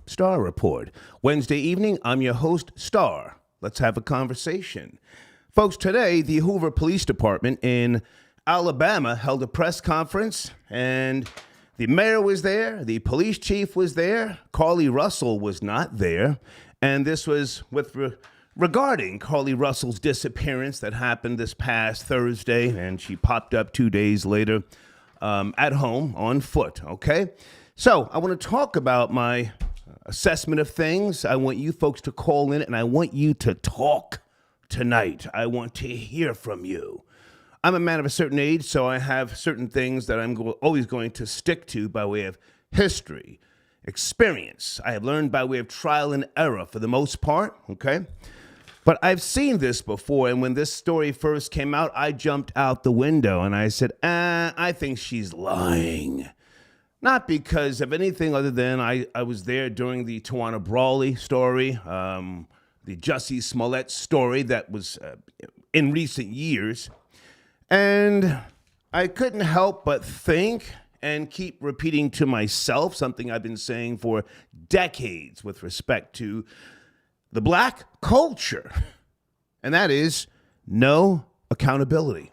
Star Report. Wednesday evening, I'm your host, Star. Let's have a conversation. Folks, today, the Hoover Police Department in Alabama held a press conference, and the mayor was there, the police chief was there, Carlee Russell was not there, and this was regarding Carlee Russell's disappearance that happened this past Thursday, and she popped up 2 days later at home on foot, okay? So I want to talk about my assessment of things. I want you folks to call in, and I want you to talk tonight. I want to hear from you. I'm a man of a certain age, so I have certain things that I'm always going to stick to by way of history, experience. I have learned by way of trial and error for the most part, okay? But I've seen this before, and when this story first came out, I jumped out the window and I said, I think she's lying. Not because of anything other than I was there during the Tawana Brawley story, the Jussie Smollett story that was in recent years. And I couldn't help but think and keep repeating to myself something I've been saying for decades with respect to the black culture, and that is no accountability.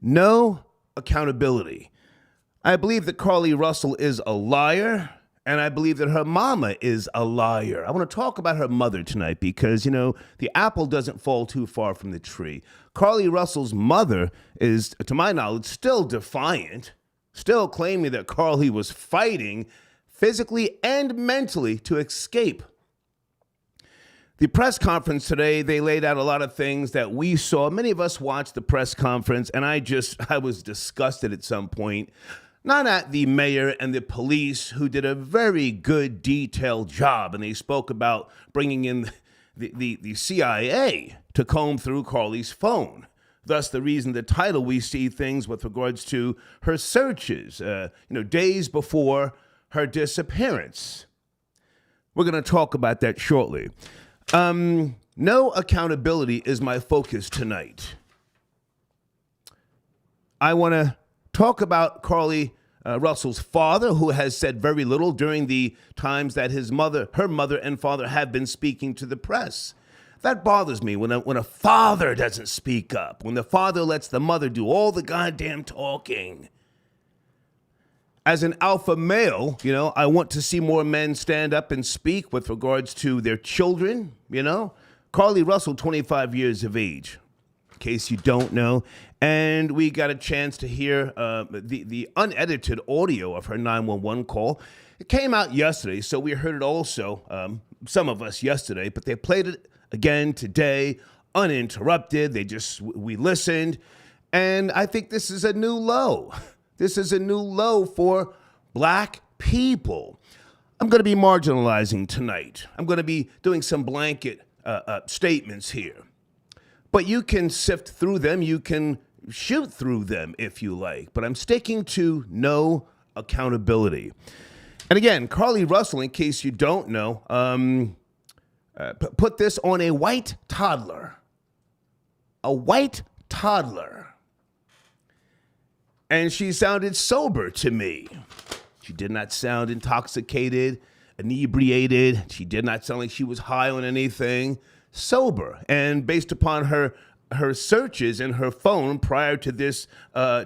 No accountability. I believe that Carlee Russell is a liar, and I believe that her mama is a liar. I want to talk about her mother tonight because, you know, the apple doesn't fall too far from the tree. Carlee Russell's mother is, to my knowledge, still defiant, still claiming that Carlee was fighting physically and mentally to escape. The press conference today, they laid out a lot of things that we saw. Many of us watched the press conference, and I was disgusted at some point. Not at the mayor and the police, who did a very good, detailed job, and they spoke about bringing in the CIA to comb through Carlee's phone. Thus, the reason the title, we see things with regards to her searches, days before her disappearance. We're going to talk about that shortly. No accountability is my focus tonight. I want to talk about Carlee Russell's father, who has said very little during the times that her mother and father have been speaking to the press. That bothers me when a father doesn't speak up, when the father lets the mother do all the goddamn talking. As an alpha male, I want to see more men stand up and speak with regards to their children, Carlee Russell, 25 years of age, in case you don't know. And we got a chance to hear the unedited audio of her 911 call. It came out yesterday, so we heard it also, some of us yesterday, but they played it again today, uninterrupted. We listened, and I think this is a new low. This is a new low for black people. I'm going to be marginalizing tonight. I'm going to be doing some blanket statements here. But you can sift through them. You can shoot through them if you like. But I'm sticking to no accountability. And again, Carlee Russell, in case you don't know, put this on a white toddler. A white toddler. And she sounded sober to me. She did not sound intoxicated, inebriated. She did not sound like she was high on anything. Sober. And based upon her searches in her phone prior to this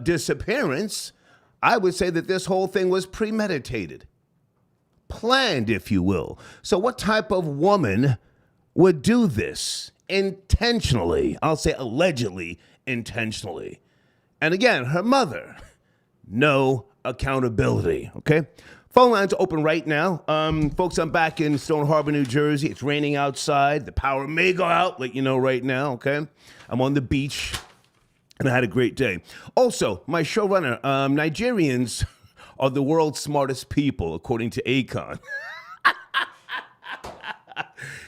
disappearance, I would say that this whole thing was premeditated. Planned, if you will. So what type of woman would do this intentionally? I'll say allegedly intentionally. And again, her mother, no accountability, okay? Phone lines are open right now. Folks, I'm back in Stone Harbor, New Jersey. It's raining outside. The power may go out, let you know right now, okay? I'm on the beach, and I had a great day. Also, my showrunner, Nigerians are the world's smartest people, according to Akon.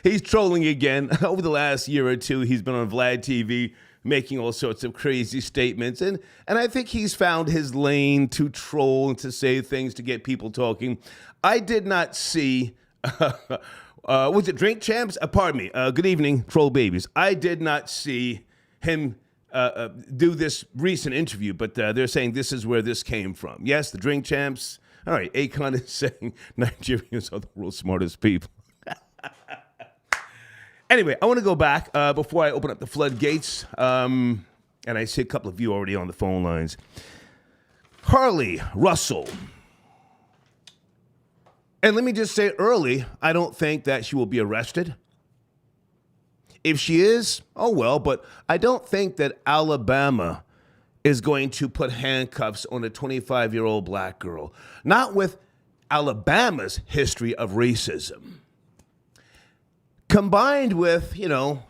He's trolling again. Over the last year or two, he's been on Vlad TV, making all sorts of crazy statements. And I think he's found his lane to troll and to say things to get people talking. I did not see, was it Drink Champs? Pardon me. Good evening, troll babies. I did not see him do this recent interview, but they're saying this is where this came from. Yes, the Drink Champs All right, Akon is saying Nigerians are the world's smartest people. Anyway, I want to go back before I open up the floodgates, and I see a couple of you already on the phone lines. Carlee Russell. And let me just say early, I don't think that she will be arrested. If she is, oh well, but I don't think that Alabama is going to put handcuffs on a 25-year-old black girl. Not with Alabama's history of racism. Combined with,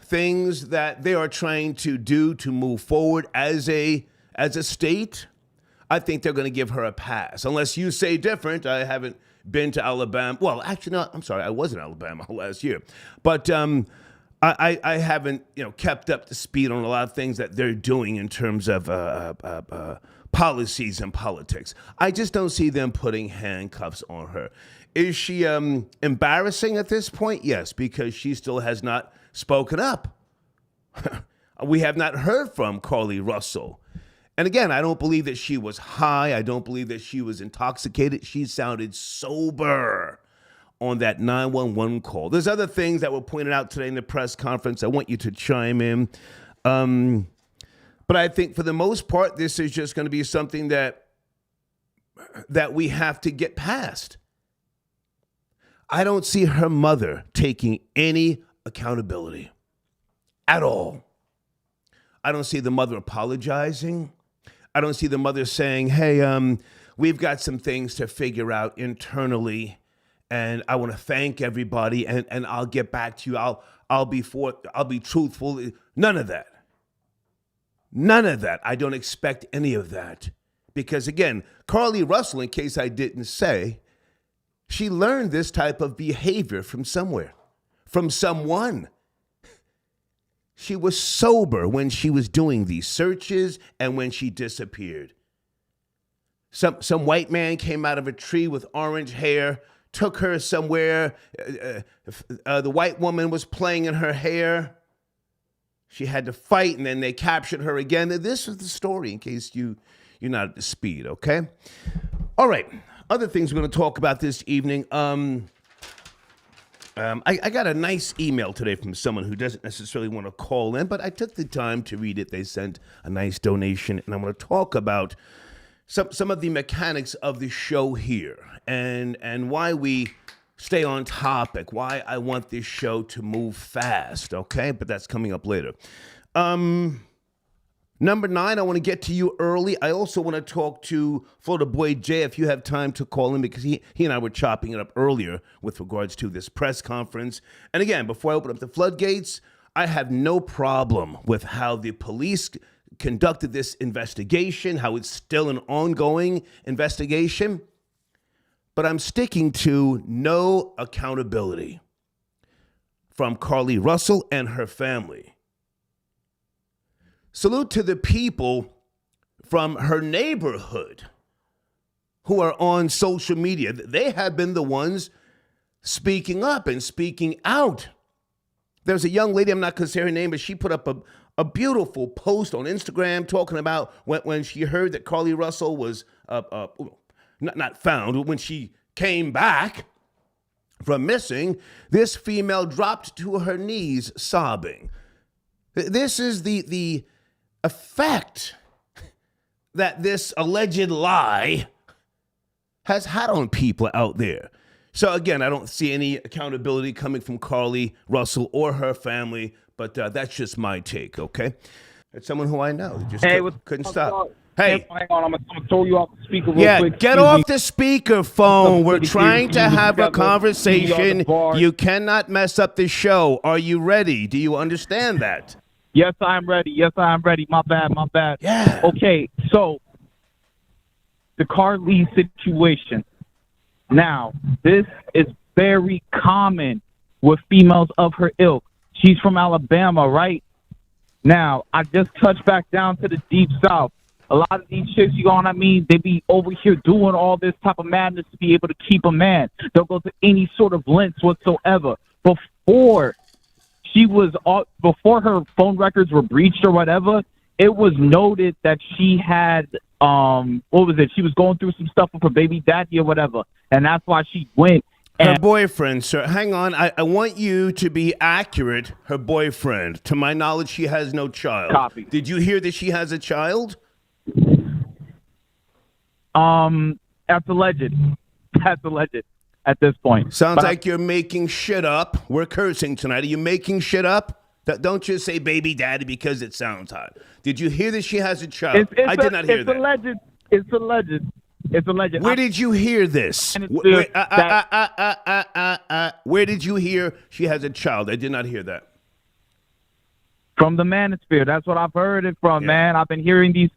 things that they are trying to do to move forward as a state, I think they're going to give her a pass. Unless you say different. I haven't been to Alabama. Well, actually, no, I'm sorry. I was in Alabama last year. But I haven't, kept up to speed on a lot of things that they're doing in terms of policies and politics. I just don't see them putting handcuffs on her. Is she embarrassing at this point? Yes, because she still has not spoken up. We have not heard from Carlee Russell. And again, I don't believe that she was high. I don't believe that she was intoxicated. She sounded sober on that 911 call. There's other things that were pointed out today in the press conference. I want you to chime in. But I think for the most part, this is just going to be something that we have to get past. I don't see her mother taking any accountability at all. I don't see the mother apologizing. I don't see the mother saying, hey, we've got some things to figure out internally, and I want to thank everybody, and I'll get back to you. I'll be truthful. None of that. None of that. I don't expect any of that. Because again, Carlee Russell, in case I didn't say, she learned this type of behavior from somewhere, from someone. She was sober when she was doing these searches and when she disappeared. Some white man came out of a tree with orange hair, took her somewhere. The white woman was playing in her hair. She had to fight, and then they captured her again. This is the story, in case you're not at the speed, okay? All right. Other things we're going to talk about this evening. I got a nice email today from someone who doesn't necessarily want to call in, but I took the time to read it. They sent a nice donation, and I want to talk about some of the mechanics of the show here and why we stay on topic, why I want this show to move fast, okay? But that's coming up later. Number 9, I want to get to you early. I also want to talk to Florida Boy Jay if you have time to call in, because he and I were chopping it up earlier with regards to this press conference. And again, before I open up the floodgates, I have no problem with how the police conducted this investigation, how it's still an ongoing investigation. But I'm sticking to no accountability from Carlee Russell and her family. Salute to the people from her neighborhood who are on social media. They have been the ones speaking up and speaking out. There's a young lady, I'm not going to say her name, but she put up a beautiful post on Instagram talking about when she heard that Carlee Russell was not found, when she came back from missing, this female dropped to her knees sobbing. This is the effect that this alleged lie has had on people out there. So again, I don't see any accountability coming from Carlee Russell or her family, but that's just my take, okay? It's someone who I know. Just couldn't stop. Hey, hang on, I'm gonna throw you off the speaker real quick. Get off the speaker phone. We're trying to have a conversation. You cannot mess up the show. Are you ready? Do you understand that? Yes, I'm ready. Yes, I'm ready. My bad. Yeah. Okay, so the Carlee situation. Now, this is very common with females of her ilk. She's from Alabama, right? Now, I just touched back down to the Deep South. A lot of these chicks, you know what I mean, they be over here doing all this type of madness to be able to keep a man. They'll go to any sort of lengths whatsoever. Before her phone records were breached or whatever, it was noted that she had what was it? She was going through some stuff with her baby daddy or whatever, and that's why she went. Her boyfriend, sir. Hang on. I want you to be accurate. Her boyfriend. To my knowledge, she has no child. Copy. Did you hear that she has a child? That's alleged. That's alleged at this point. Sounds like you're making shit up. We're cursing tonight. Are you making shit up? Don't just say baby daddy because it sounds hot. Did you hear that she has a child? I did not hear that. Alleged. It's alleged. It's alleged. Where did you hear this? Where did you hear she has a child? I did not hear that. From the manosphere. That's what I've heard it from, man. I've been hearing this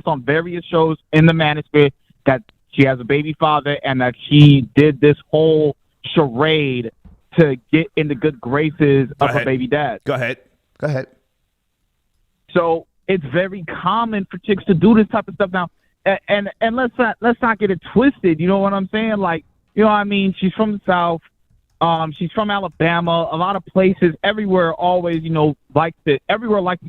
on various shows in the manosphere that she has a baby father and that she did this whole charade to get in the good graces of her baby dad. Go ahead. So it's very common for chicks to do this type of stuff now. And let's not get it twisted. You know what I'm saying? Like, you know what I mean? She's from the South. She's from Alabama. A lot of places, everywhere, always, like to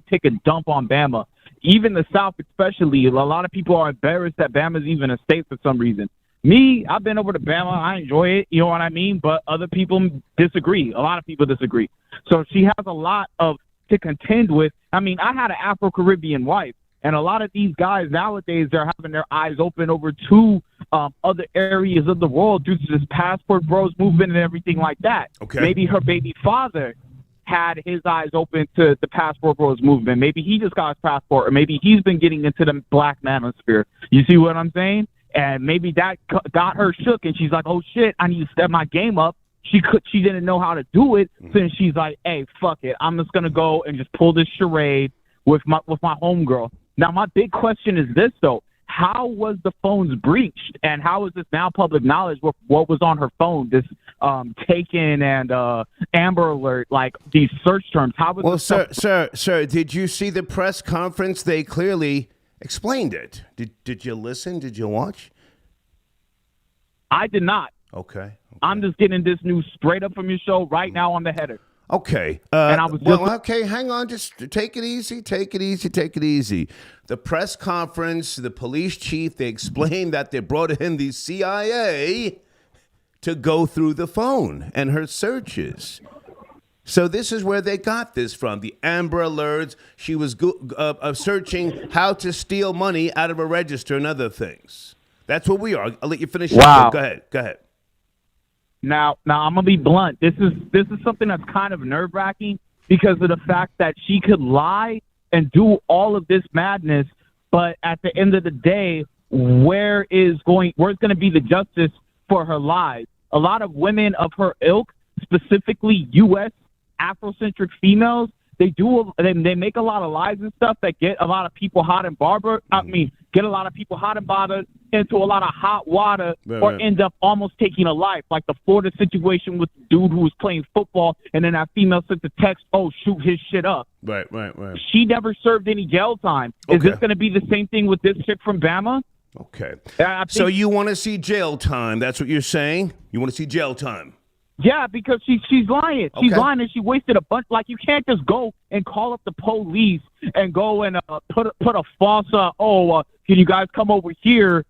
take a dump on Bama. Even the South, especially. A lot of people are embarrassed that Bama's even a state for some reason. Me, I've been over to Bama. I enjoy it. You know what I mean? But other people disagree. A lot of people disagree. So she has a lot to contend with. I mean, I had an Afro-Caribbean wife. And a lot of these guys nowadays, they're having their eyes open over to other areas of the world due to this passport bros movement and everything like that. Okay. Maybe her baby father had his eyes open to the passport bros movement. Maybe he just got his passport, or maybe he's been getting into the black manosphere. You see what I'm saying? And maybe that got her shook, and she's like, "Oh shit, I need to step my game up." She didn't know how to do it, so she's like, "Hey, fuck it, I'm just gonna go and just pull this charade with my homegirl." Now, my big question is this, though. How was the phones breached, and how is this now public knowledge what was on her phone, this taken and Amber Alert, like these search terms? How was sir, did you see the press conference? They clearly explained it. Did you listen? Did you watch? I did not. Okay. I'm just getting this news straight up from your show right now on the header. Okay. And I was okay, hang on. Just take it easy. The press conference, the police chief, they explained that they brought in the CIA to go through the phone and her searches. So this is where they got this from. The Amber Alerts. She was searching how to steal money out of a register and other things. That's what we are. I'll let you finish. Wow. Go ahead. Now I'm gonna be blunt. This is something that's kind of nerve-wracking because of the fact that she could lie and do all of this madness, but at the end of the day, where's going to be the justice for her lies? A lot of women of her ilk, specifically U.S. Afrocentric females, they make a lot of lies and stuff that get a lot of people hot and bothered into a lot of hot water end up almost taking a life, like the Florida situation with the dude who was playing football, and then that female sent the text, "Oh, shoot his shit up." Right. She never served any jail time. Is this going to be the same thing with this chick from Bama? Okay. So you want to see jail time? That's what you're saying? You want to see jail time? Yeah, because she's lying. She's lying, and she wasted a bunch. Like, you can't just go and call up the police and go and put a false, can you guys come over here,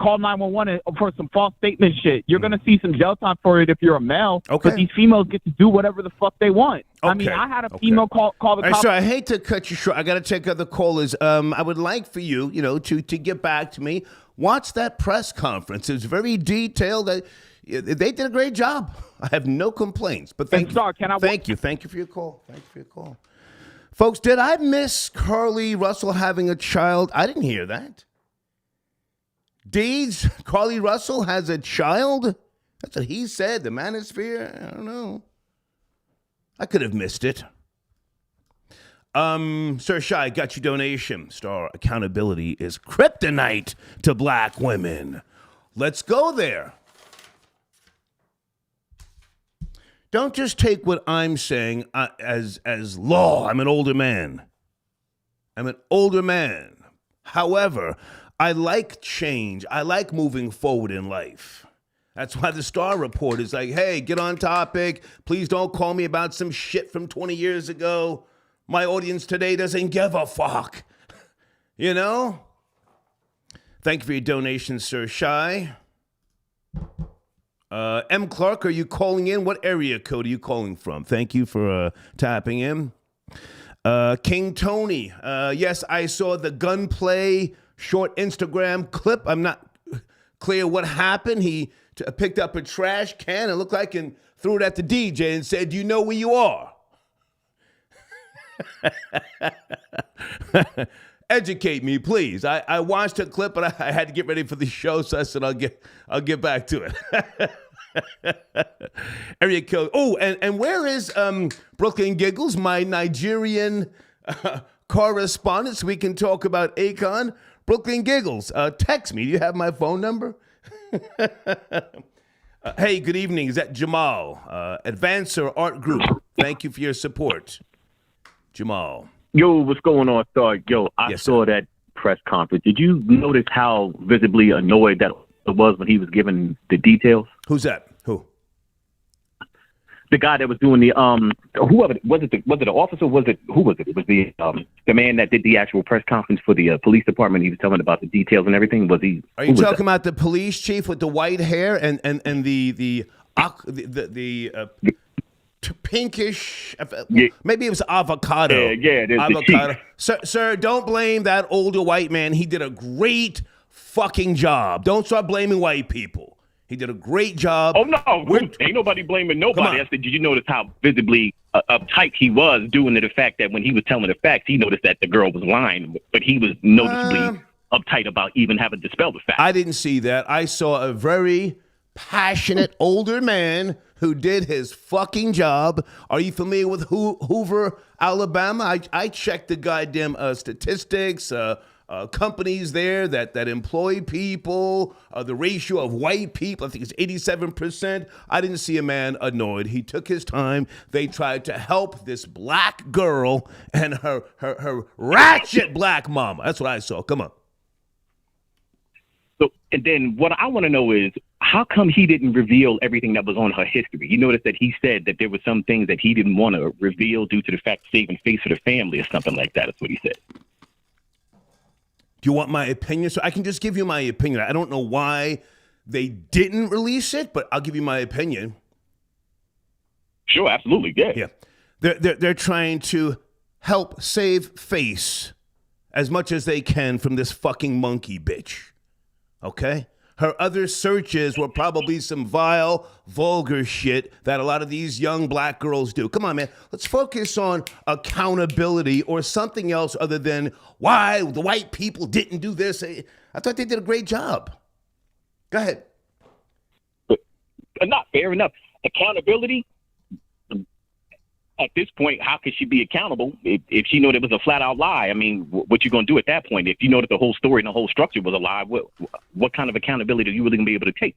call 911 for some false statement shit. You're going to see some jail time for it if you're a male. Okay. But these females get to do whatever the fuck they want. Okay. I mean, I had a female call the cops. So I hate to cut you short. I got to take other callers. I would like for you, to get back to me. Watch that press conference. It's very detailed. They did a great job. I have no complaints. But thank you. Thank you for your call. Folks, did I miss Carlee Russell having a child? I didn't hear that. Deeds, Carlee Russell has a child? That's what he said. The manosphere? I don't know. I could have missed it. Sir Shy, got your donation. Star, accountability is kryptonite to black women. Let's go there. Don't just take what I'm saying as law. I'm an older man. However, I like change. I like moving forward in life. That's why the Star Report is like, hey, get on topic. Please don't call me about some shit from 20 years ago. My audience today doesn't give a fuck. Thank you for your donation, Sir Shy. M. Clark, are you calling in? What area code are you calling from? Thank you for tapping in. King Tony, yes, I saw the gunplay short Instagram clip. I'm not clear what happened. He picked up a trash can, it looked like, and threw it at the DJ and said, "Do you know where you are?" Educate me, please. I watched a clip, but I had to get ready for the show, so I said I'll get back to it. Area code. Oh, and where is Brooklyn Giggles, my Nigerian correspondent, so we can talk about Akon? Brooklyn Giggles, text me. Do you have my phone number? Hey, good evening. Is that Jamal? Advancer Art Group. Thank you for your support. Jamal. Yo, what's going on, Star? Yo, I saw that press conference. Did you notice how visibly annoyed that was when he was giving the details? Who's that? Who? The guy that was doing the whoever was it? Was it an officer? Who was it? It was the man that did the actual press conference for the police department. He was telling about the details and everything. Was he? Are you talking about the police chief with the white hair and the pinkish, maybe it was avocado. Yeah, avocado. Sir, don't blame that older white man. He did a great fucking job. Don't start blaming white people. He did a great job. Oh, no. Ain't nobody blaming nobody. I said, did you notice how visibly uptight he was due to the fact that when he was telling the facts, he noticed that the girl was lying, but he was noticeably uptight about even having to dispel the facts. I didn't see that. I saw a very passionate older man who did his fucking job. Are you familiar with Hoover, Alabama? I checked the goddamn statistics, companies there that employ people, the ratio of white people, I think it's 87%. I didn't see a man annoyed. He took his time. They tried to help this black girl and her ratchet black mama. That's what I saw. Come on. So, and then what I want to know is, how come he didn't reveal everything that was on her history? You notice that he said that there were some things that he didn't want to reveal due to the fact of saving face for the family or something like that. That's what he said. Do you want my opinion? So I can just give you my opinion. I don't know why they didn't release it, but I'll give you my opinion. Sure, absolutely, yeah. Yeah, they're trying to help save face as much as they can from this fucking monkey bitch. Okay? Her other searches were probably some vile, vulgar shit that a lot of these young black girls do. Come on, man. Let's focus on accountability or something else other than why the white people didn't do this. I thought they did a great job. Go ahead. Not fair enough. Accountability? At this point, how could she be accountable if she know that it was a flat out lie? I mean, what you going to do at that point? If you know that the whole story and the whole structure was a lie, what kind of accountability are you really going to be able to take?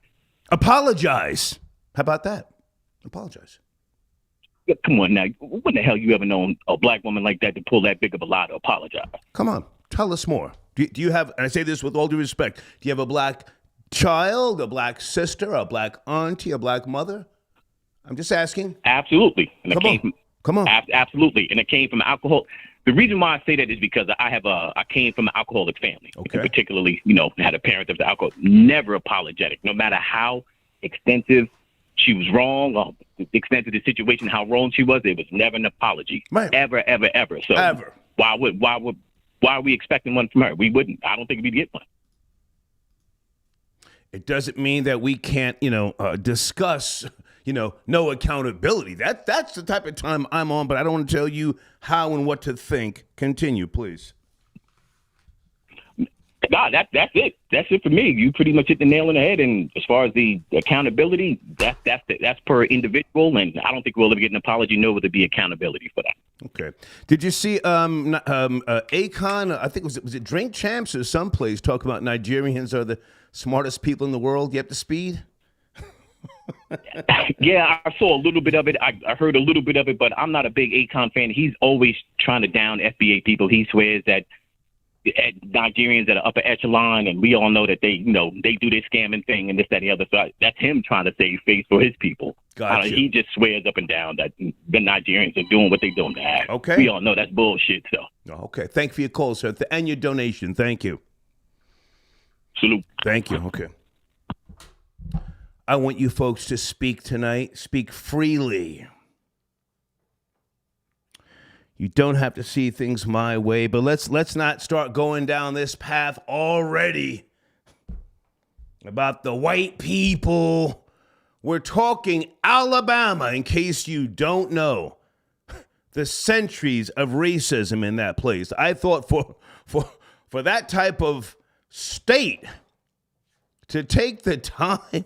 Apologize. How about that? Apologize. Yeah, come on now. When the hell you ever known a black woman like that to pull that big of a lie to apologize? Come on. Tell us more. Do you have, and I say this with all due respect, do you have a black child, a black sister, a black auntie, a black mother? I'm just asking. Absolutely. And Come on. Absolutely. And it came from alcohol. The reason why I say that is because I came from an alcoholic family. Okay. Particularly, had a parent of the alcohol. Never apologetic. No matter how extensive she was wrong, or the extent of the situation, how wrong she was, it was never an apology. Right. Ever. So ever. Why are we expecting one from her? We wouldn't. I don't think we'd get one. It doesn't mean that we can't, discuss no accountability. That's the type of time I'm on, but I don't want to tell you how and what to think. Continue, please. No, that's it. That's it for me. You pretty much hit the nail on the head. And as far as the accountability, that's per individual, and I don't think we'll ever get an apology, nor will there be accountability for that. Okay. Did you see Akon? I think was it Drink Champs or someplace talk about Nigerians are the smartest people in the world? You up to speed? Yeah, I saw a little bit of it. I heard a little bit of it, but I'm not a big Akon fan. He's always trying to down FBA people. He swears that Nigerians at an upper echelon, and we all know that they do their scamming thing and this, that, and the other. So that's him trying to save face for his people. Gotcha. He just swears up and down that the Nigerians are doing what they're doing. Okay. We all know that's bullshit. So. Okay. Thank you for your call, sir, and your donation. Thank you. Salute. Thank you. Okay. I want you folks to speak tonight. Speak freely. You don't have to see things my way, but let's not start going down this path already about the white people. We're talking Alabama, in case you don't know. The centuries of racism in that place. I thought for that type of state to take the time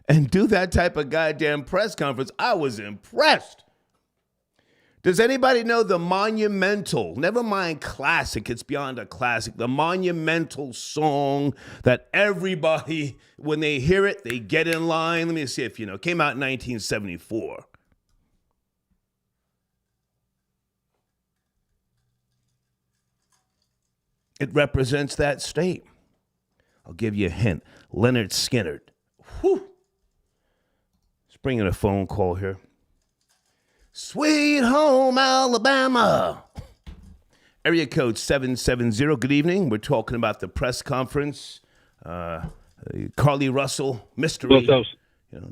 and do that type of goddamn press conference, I was impressed. Does anybody know the monumental, never mind classic, it's beyond a classic, the monumental song that everybody, when they hear it, they get in line? Let me see if you know. It came out in 1974. It represents that state. I'll give you a hint. Leonard Skinner. Whew. Let's bring in a phone call here. Sweet home Alabama. Area code 770. Good evening. We're talking about the press conference. Carlee Russell mystery. What's up?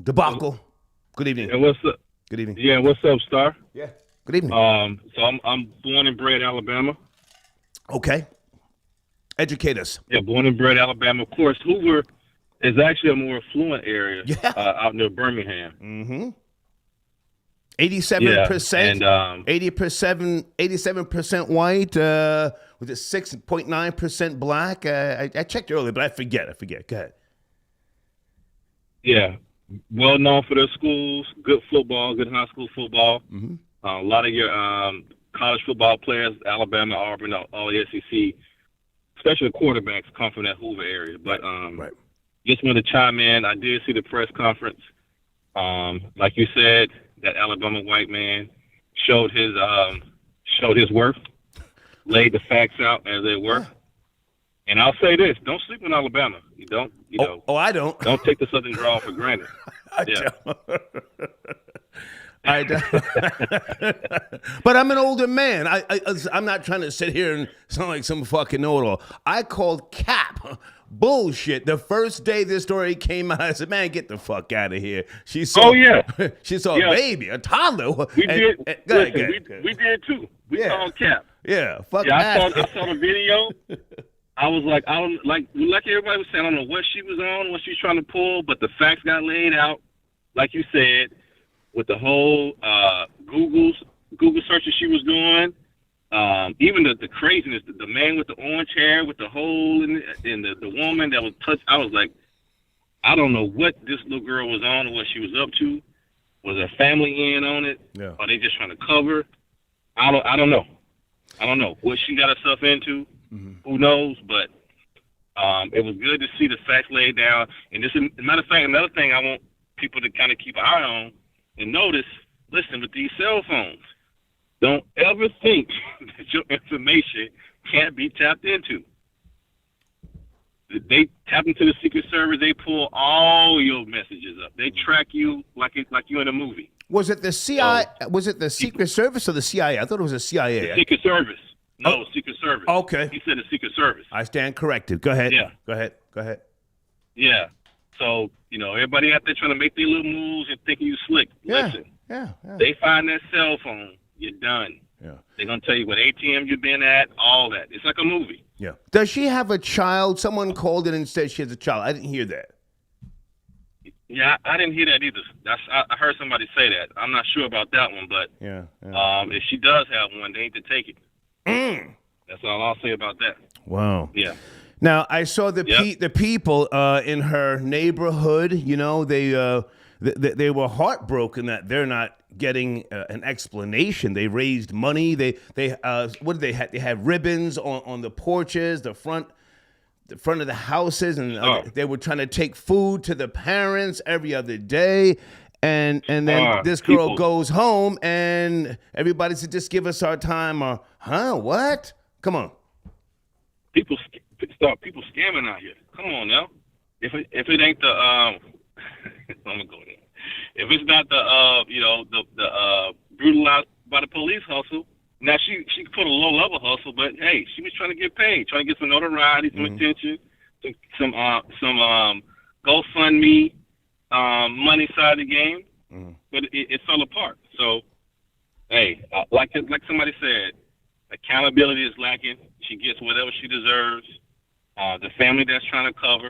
Debacle. Good evening. And what's up? Good evening. Yeah, what's up, Star? Yeah. Good evening. So I'm born and bred Alabama. Okay. Educate us. Yeah, born and bred Alabama. Of course, Hoover is actually a more affluent area out near Birmingham. Mm-hmm. 87%, 87% white. Was it 6.9% black? I checked earlier, but I forget. Go ahead. Yeah, well known for their schools, good football, good high school football. Mm-hmm. A lot of your college football players, Alabama, Auburn, all the SEC, especially the quarterbacks, come from that Hoover area. But right. Just wanted to chime in. I did see the press conference. Like you said, that Alabama white man showed his worth, laid the facts out as they were. And I'll say this: don't sleep in Alabama. You don't. I don't. Don't take the Southern drawl for granted. I don't. But I'm an older man. I'm not trying to sit here and sound like some fucking know-it-all. I called cap bullshit the first day this story came out. I said, "Man, get the fuck out of here." She saw. She saw a baby, a toddler. We did. We did too. We called cap. Yeah. Fuck. Yeah, I saw the video. I was like, I don't like everybody was saying, I don't know what she was on, what she was trying to pull, but the facts got laid out, like you said, with the whole Google searches she was doing. Even the craziness, the man with the orange hair with the hole in the woman that was touched. I was like, I don't know what this little girl was on or what she was up to. Was her family in on it? Yeah. Are they just trying to cover? I don't know. I don't know what she got herself into. Mm-hmm. Who knows? But it was good to see the facts laid down. And this, as a matter of fact, another thing I want people to kind of keep an eye on and notice. Listen, with these cell phones, don't ever think that your information can't be tapped into. They tap into the Secret Service. They pull all your messages up. They track you like you're in a movie. Was it the CIA? Was it the Secret Service or the CIA? I thought it was the CIA. The Secret Service. No, Secret Service. Okay. He said the Secret Service. I stand corrected. Go ahead. Yeah. Go ahead. Yeah. So, everybody out there trying to make their little moves and thinking you slick. Listen. Yeah. They find that cell phone, you're done. Yeah. They're going to tell you what ATM you've been at, all that. It's like a movie. Yeah. Does she have a child? Someone called in and said she has a child. I didn't hear that. Yeah, I didn't hear that either. I heard somebody say that. I'm not sure about that one, but if she does have one, they need to take it. That's all I'll say about that. Wow. Yeah. Now, I saw the people in her neighborhood, they were heartbroken that they're not getting an explanation. They raised money. What did they have? They had ribbons on the porches, the front of the houses, and they were trying to take food to the parents every other day. And then this girl goes home, and everybody said, "Just give us our time." Or, what? Come on. People scamming out here. Come on now. If it ain't the I'm gonna go there. If it's not the brutalized by the police hustle, now she put a low level hustle, but hey, she was trying to get paid, trying to get some notoriety, some attention. some GoFundMe money side of the game, but it fell apart. So, hey, like somebody said, accountability is lacking. She gets whatever she deserves. The family that's trying to cover,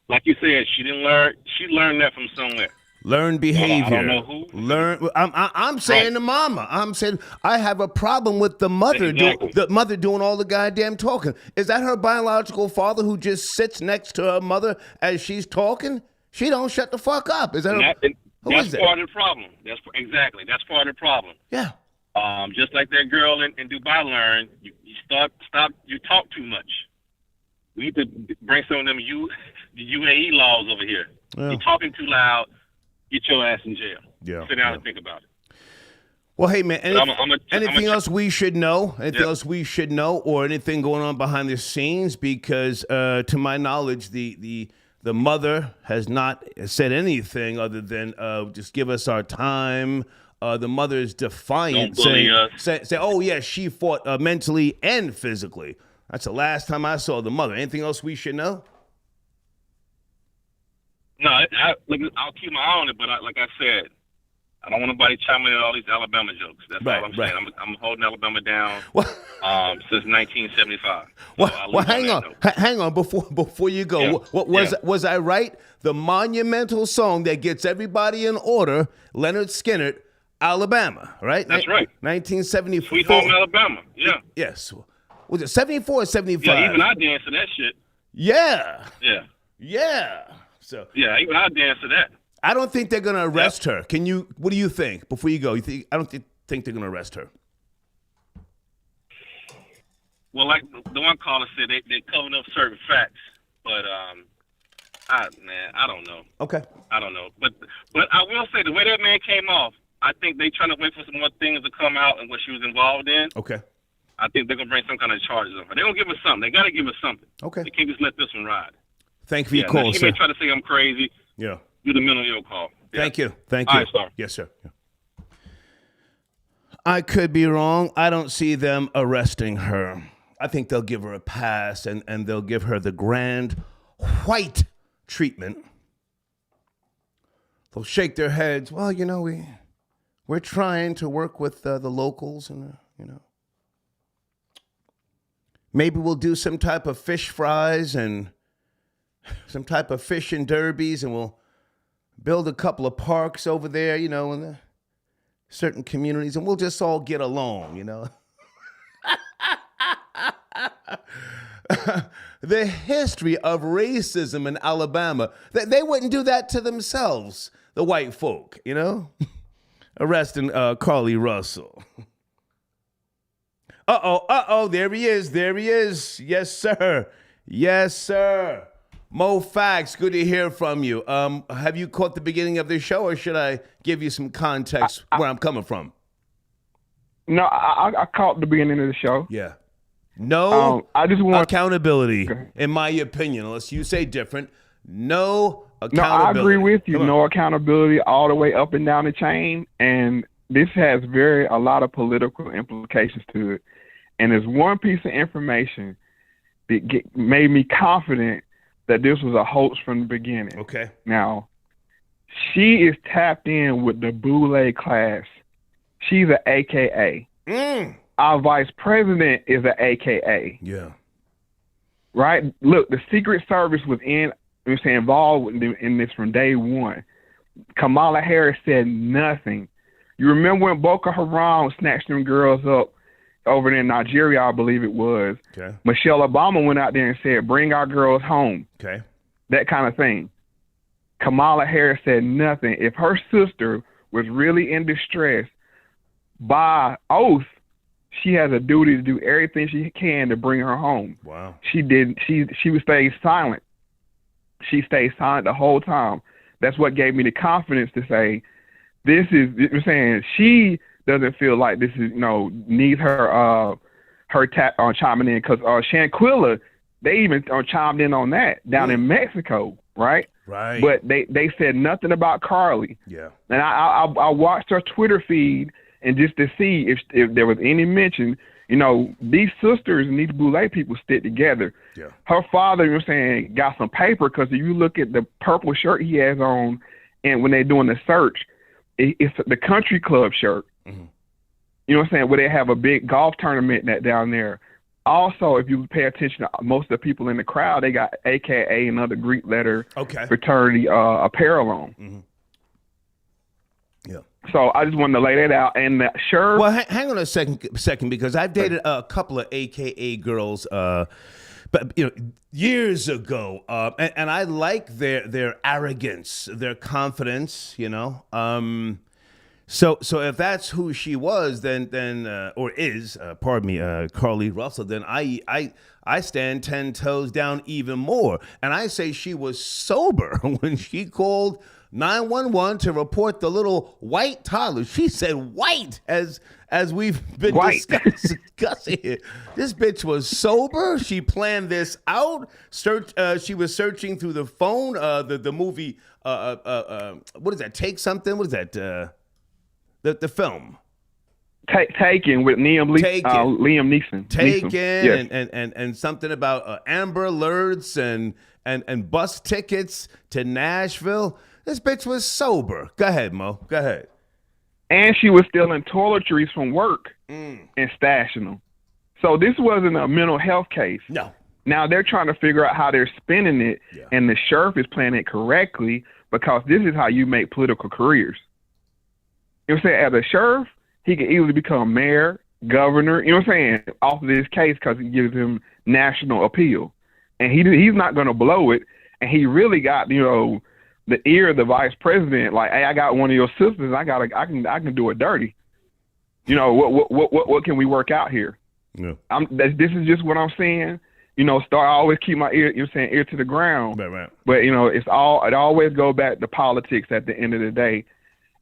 like you said, she didn't learn. She learned that from somewhere. Learn behavior. I don't know who. Learn. I'm saying Right. the mama. I'm saying I have a problem with the mother. Exactly. The mother doing all the goddamn talking. Is that her biological father who just sits next to her mother as she's talking? She don't shut the fuck up. Is that? That's part of the problem. That's part of the problem. Yeah. Just like that girl in Dubai learned, you stop. You talk too much. We need to bring some of them UAE laws over here. Yeah. You're talking too loud. Get your ass in jail. Yeah. Sit down and think about it. Well, hey man, anything I'm else we should know? Anything else we should know, or anything going on behind the scenes? Because to my knowledge, the mother has not said anything other than just give us our time. The mother is defiant, Don't bully us. say, oh yeah, she fought mentally and physically. That's the last time I saw the mother. Anything else we should know? No, I'll keep my eye on it, but like I said, I don't want nobody chiming in all these Alabama jokes. That's all I'm saying. I'm holding Alabama down since 1975. Well, hang on. Before you go, was I right? The monumental song that gets everybody in order, Leonard Skinner, Alabama, right? That's right. 1974. Sweet Home Alabama. Yeah. Yes. Was it 74 or 75? Yeah, even I dance to that shit. Yeah. Yeah. Yeah. So. Yeah, even I dance to that. I don't think they're gonna arrest her. What do you think? Before you go, I don't think they're gonna arrest her. Well, like the one caller said, they covering up certain facts, but I don't know. Okay. I don't know, but I will say the way that man came off, I think they trying to wait for some more things to come out and what she was involved in. Okay. I think they're gonna bring some kind of charges on her. They're gonna give us something. They gotta give us something. Okay. They can't just let this one ride. Thank you for your call, she sir. may try to say I'm crazy. Yeah. Do the mental ill call. Yeah. Thank you. All right, sir. Yes, sir. Yeah. I could be wrong. I don't see them arresting her. I think they'll give her a pass and they'll give her the grand white treatment. They'll shake their heads. Well, we're trying to work with the locals and, maybe we'll do some type of fish fries and some type of fishing derbies, and we'll build a couple of parks over there, in the certain communities, and we'll just all get along, The history of racism in Alabama, they wouldn't do that to themselves, the white folk, Arresting Carlee Russell. Uh-oh, there he is. Yes, sir. Mo Fax, good to hear from you. Have you caught the beginning of the show, or should I give you some context where I'm coming from? No, I caught the beginning of the show. Yeah. No I just want accountability, in my opinion, unless you say different. No accountability. No, I agree with you. No accountability all the way up and down the chain, and this has a lot of political implications to it. And there's one piece of information that made me confident that this was a hoax from the beginning. Okay. Now, she is tapped in with the Boule class. She's an AKA. Our vice president is an AKA. Yeah. Right? Look, the Secret Service was involved in this from day one. Kamala Harris said nothing. You remember when Boko Haram snatched them girls up over there in Nigeria, I believe it was. Okay. Michelle Obama went out there and said, bring our girls home. Okay. That kind of thing. Kamala Harris said nothing. If her sister was really in distress, by oath, she has a duty to do everything she can to bring her home. Wow. She did. She would stay silent. She stayed silent the whole time. That's what gave me the confidence to say, this is, I'm saying, she doesn't feel like this is, needs her chiming in, because Shanquilla, they even chimed in on that down in Mexico, right? Right. But they said nothing about Carlee. Yeah. And I watched her Twitter feed, and just to see if there was any mention, You know, these sisters and these Boulay people stick together. Yeah. Her father, you know what I'm saying, got some paper because if you look at the purple shirt he has on, and when they're doing the search, it's the country club shirt. Mm-hmm. You know what I'm saying, where they have a big golf tournament down there. Also, if you pay attention to most of the people in the crowd, they got AKA another Greek letter fraternity apparel on. Mm-hmm. Yeah. So I just wanted to lay that out. And sure. Well, hang on a second, because I've dated a couple of AKA girls, but years ago, and I like their arrogance, their confidence, So if that's who she was, then or is, pardon me, Carlee Russell, then I stand 10 toes down even more, and I say she was sober when she called 911 to report the little white toddler. She said white, as we've been discussing it. This bitch was sober. She planned this out. She was searching through the phone. The movie. What is that? Take Something. What is that? The film. Taken with Liam Neeson. Taken, yes. and something about Amber Alerts and bus tickets to Nashville. This bitch was sober. Go ahead, Mo. Go ahead. And she was stealing toiletries from work and stashing them. So this wasn't a mental health case. No. Now they're trying to figure out how they're spinning it, and the sheriff is playing it correctly because this is how you make political careers. You know what I'm saying? As a sheriff, he can easily become mayor, governor, you know what I'm saying, off of this case because it gives him national appeal. And he's not going to blow it. And he really got, the ear of the vice president, like, hey, I got one of your sisters. I can do it dirty. What can we work out here? Yeah. This is just what I'm saying. I always keep my ear, ear to the ground. Right. But it always go back to politics at the end of the day.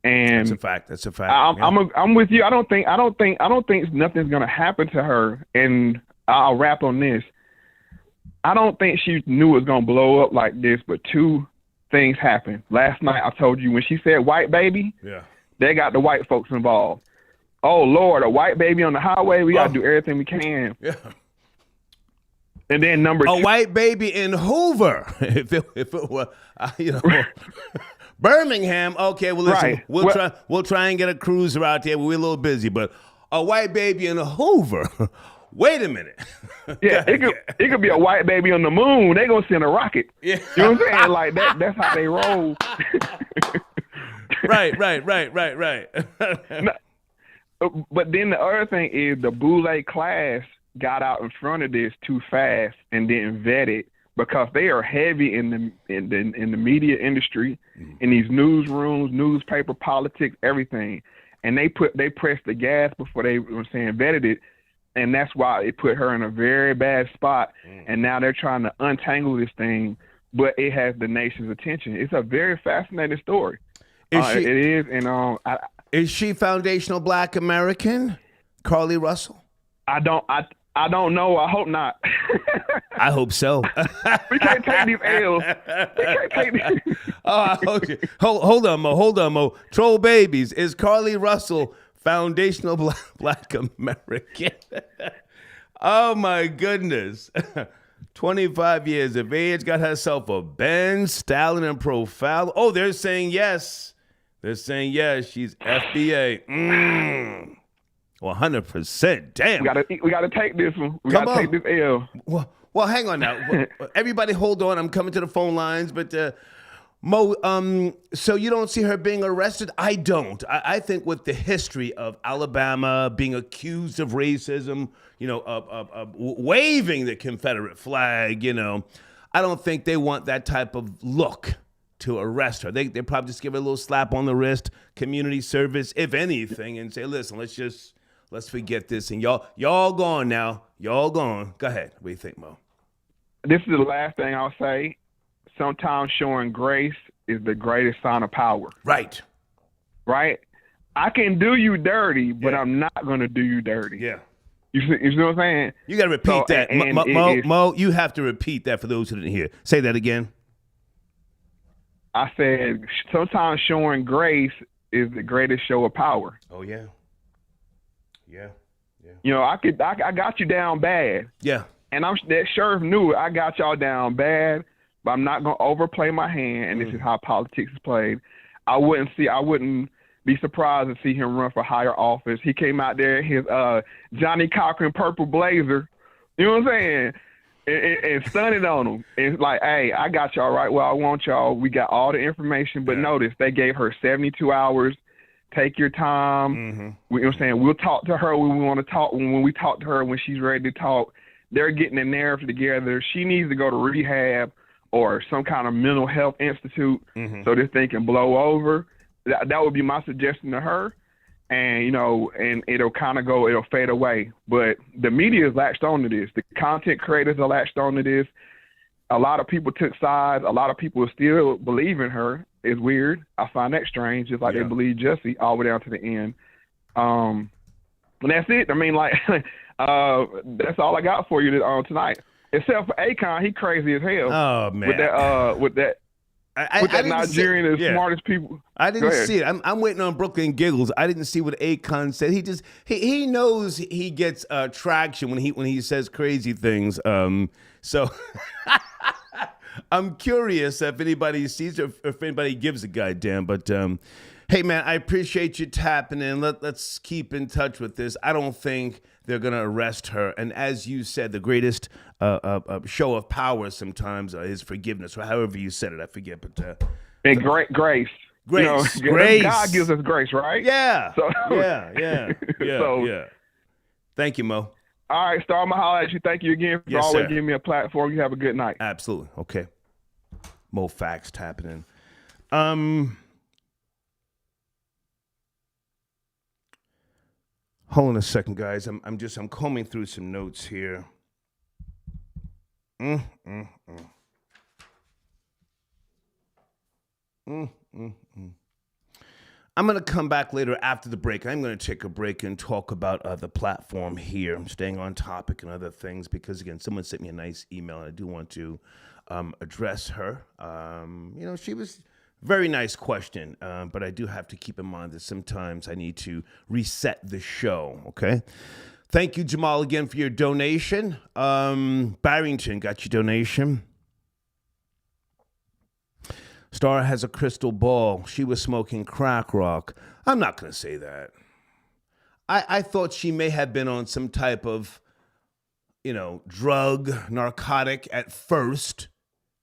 And That's a fact. I'm with you. I don't think nothing's gonna happen to her. And I'll wrap on this. I don't think she knew it was gonna blow up like this, but two things happened. Last night I told you when she said white baby, they got the white folks involved. Oh Lord, a white baby on the highway, we gotta do everything we can. Yeah. And then number two, white baby in Hoover. if it were Birmingham, okay, well listen, we'll try and get a cruiser out there. We're a little busy, but a white baby in a Hoover. Wait a minute. Yeah, it could be a white baby on the moon. They gonna send a rocket. Yeah. You know what I'm saying? Like that's how they roll. Right. But then the other thing is the Boulay class got out in front of this too fast and didn't vet it because they are heavy in the media industry, in these newsrooms, newspaper, politics, everything. And they pressed the gas before they vetted it. And that's why it put her in a very bad spot. And now they're trying to untangle this thing, but it has the nation's attention. It's a very fascinating story. It is. And is she foundational Black American, Carlee Russell? I don't know. I hope not. I hope so. We can't take these L's. We can't take these. Okay. Hold on, Mo. Troll babies. Is Carlee Russell foundational Black American? Oh, my goodness. 25 years of age, got herself a Benz, styling and profile. Oh, they're saying yes. She's FBA. 100%. Damn. We gotta take this one. We gotta take this L. Well, hang on now. Everybody hold on. I'm coming to the phone lines, but Mo, so you don't see her being arrested? I don't. I think with the history of Alabama being accused of racism, waving the Confederate flag, I don't think they want that type of look to arrest her. They probably just give her a little slap on the wrist, community service, if anything, and say, listen, let's forget this. And y'all gone now. Y'all gone. Go ahead. What do you think, Mo? This is the last thing I'll say. Sometimes showing grace is the greatest sign of power. Right. I can do you dirty, but I'm not going to do you dirty. Yeah. You see what I'm saying? You got to repeat that. Mo, you have to repeat that for those who didn't hear. Say that again. I said sometimes showing grace is the greatest show of power. Oh, yeah. Yeah. You know, I got you down bad. Yeah. And that sheriff knew it. I got y'all down bad, but I'm not gonna overplay my hand. And this is how politics is played. I wouldn't be surprised to see him run for higher office. He came out there in his Johnny Cochran purple blazer. You know what I'm saying? And stunning on them. It's like, hey, I got y'all right where I want y'all. We got all the information, but notice they gave her 72 hours. Take your time. You know what I'm saying? We'll talk to her when we want to talk. When we talk to her, when she's ready to talk, they're getting the narrative together. She needs to go to rehab or some kind of mental health institute so this thing can blow over. That would be my suggestion to her. And, you know, and it'll fade away. But the media is latched on to this. The content creators are latched on to this. A lot of people took sides. A lot of people still believe in her. It's weird. I find that strange. Just like they believe Jesse all the way down to the end. And that's it. I mean, like, that's all I got for you tonight. Except for Akon, he crazy as hell. Oh, man. With that Nigerian and smartest people. I didn't see it. I'm waiting on Brooklyn Giggles. I didn't see what Akon said. He knows he gets traction when he says crazy things. So I'm curious if anybody sees or if anybody gives a goddamn. But hey, man, I appreciate you tapping in. Let's keep in touch with this. I don't think they're going to arrest her. And as you said, the greatest show of power sometimes is forgiveness, or however you said it. I forget. But and grace. Grace. You know, Grace. God gives us grace, right? Yeah. So, yeah. Thank you, Mo. All right, Star, I'm going to holler at you. Thank you again for always giving me a platform. You have a good night. Absolutely. Okay. Mo Facts tapping in. Hold on a second, guys. I'm combing through some notes here. I'm going to come back later after the break. I'm going to take a break and talk about the platform here. I'm staying on topic and other things because, again, someone sent me a nice email, and I do want to address her. You know, she was very nice question, but I do have to keep in mind that sometimes I need to reset the show, okay? Thank you, Jamal, again for your donation. Barrington got your donation. Star has a crystal ball. She was smoking crack rock. I'm not going to say that. I thought she may have been on some type of, you know, drug, narcotic at first.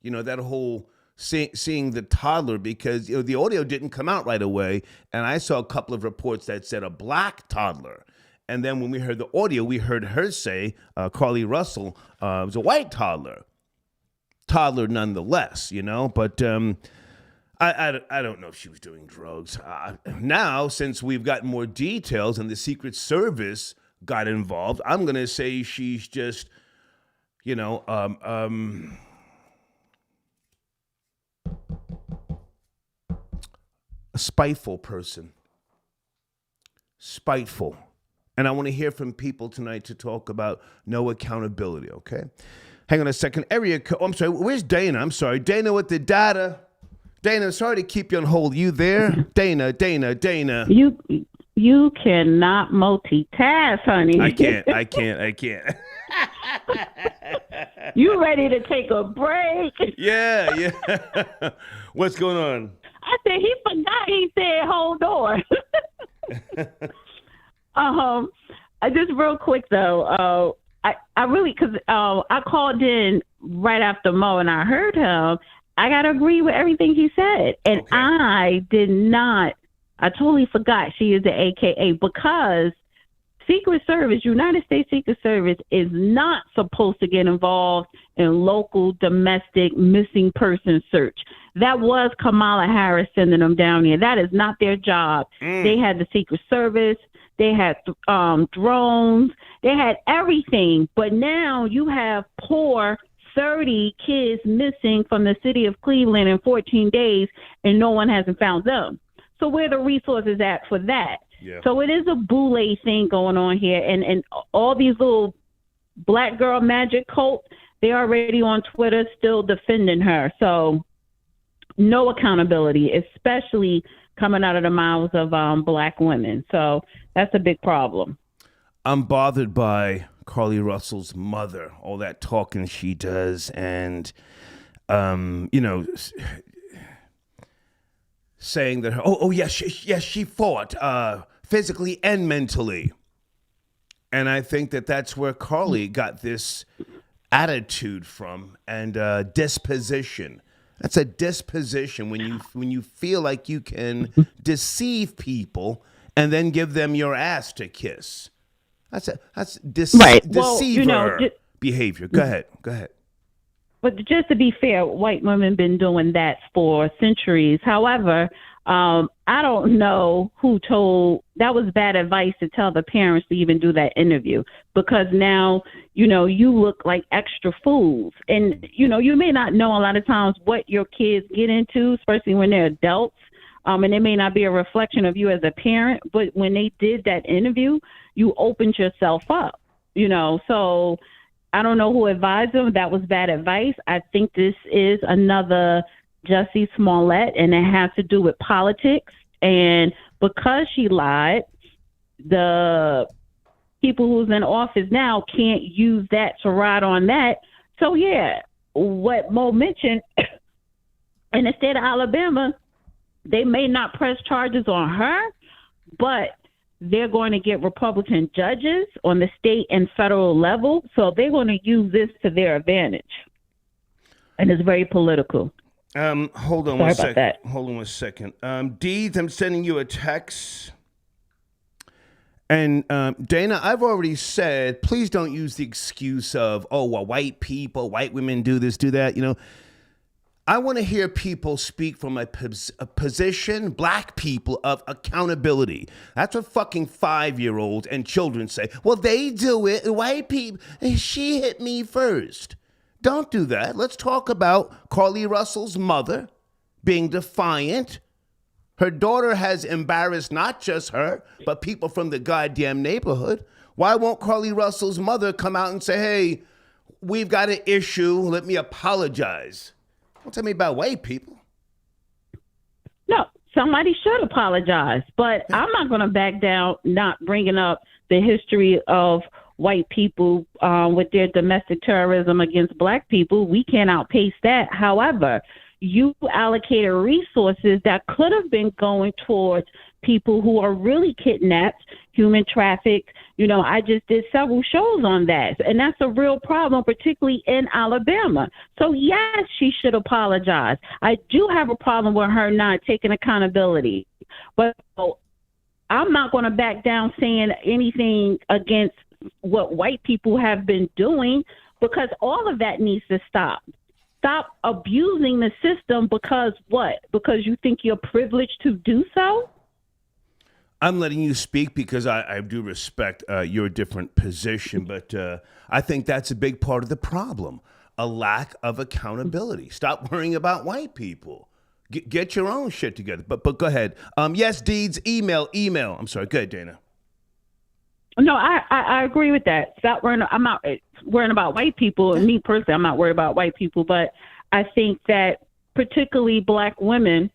You know, that whole seeing the toddler, because, you know, the audio didn't come out right away. And I saw a couple of reports that said a black toddler. And then when we heard the audio, we heard her say, Carlee Russell, it was a white toddler. Toddler nonetheless, you know, but I don't know if she was doing drugs. Now, since we've got more details and the Secret Service got involved, I'm going to say she's just, you know, a spiteful person. Spiteful. And I want to hear from people tonight to talk about no accountability, okay? Hang on a second. I'm sorry, where's Dana? I'm sorry. Dana with the data. Dana, sorry to keep you on hold. You there? Dana. You cannot multitask, honey. I can't. You ready to take a break? Yeah. What's going on? I said he forgot. He said, hold on. Just real quick though. I really, because I called in right after Mo and I heard him. I got to agree with everything he said. And okay. I totally forgot she is the AKA, because Secret Service, United States Secret Service, is not supposed to get involved in local domestic missing person search. That was Kamala Harris sending them down here. That is not their job. They had the Secret Service. They had drones. They had everything. But now you have poor 30 kids missing from the city of Cleveland in 14 days, and no one hasn't found them. So where are the resources at for that? Yeah. So it is a boule thing going on here. And all these little black girl magic cults, they're already on Twitter still defending her. So no accountability, especially coming out of the mouths of black women. So that's a big problem. I'm bothered by Carlee Russell's mother, all that talking she does, and saying that she fought physically and mentally, and I think that's where Carlee got this attitude from, and disposition. That's a disposition when you feel like you can deceive people and then give them your ass to kiss. That's right. Deceiver behavior. Go ahead. But just to be fair, white women been doing that for centuries. However, I don't know who told that was bad advice to tell the parents to even do that interview, because now, you look like extra fools. And, you may not know a lot of times what your kids get into, especially when they're adults. And it may not be a reflection of you as a parent, but when they did that interview, you opened yourself up, so I don't know who advised them. That was bad advice. I think this is another Jussie Smollett, and it has to do with politics. And because she lied, the people who's in office now can't use that to ride on that. So, yeah, what Mo mentioned, in the state of Alabama, they may not press charges on her, but they're going to get Republican judges on the state and federal level. So they're going to use this to their advantage. And it's very political. Hold on one second. Deeds, I'm sending you a text. And Dana, I've already said, please don't use the excuse of, white people, white women do this, do that. I want to hear people speak from a position, black people, of accountability. That's what fucking 5-year-olds and children say. Well, they do it. White people, she hit me first. Don't do that. Let's talk about Carlee Russell's mother being defiant. Her daughter has embarrassed not just her, but people from the goddamn neighborhood. Why won't Carlee Russell's mother come out and say, hey, we've got an issue. Let me apologize. Don't tell me about white people. No, somebody should apologize, but I'm not going to back down, not bringing up the history of white people with their domestic terrorism against black people. We can't outpace that. However, you allocated resources that could have been going towards people who are really kidnapped, human trafficked. I just did several shows on that. And that's a real problem, particularly in Alabama. So, yes, she should apologize. I do have a problem with her not taking accountability. But I'm not going to back down saying anything against what white people have been doing, because all of that needs to stop. Stop abusing the system because what? Because you think you're privileged to do so? I'm letting you speak because I do respect your different position, but I think that's a big part of the problem, a lack of accountability. Stop worrying about white people. Get your own shit together. But go ahead. Yes, Deeds, email. I'm sorry. Go ahead, Dana. No, I agree with that. Stop worrying. I'm not worrying about white people. And me personally, I'm not worried about white people. But I think that particularly black women,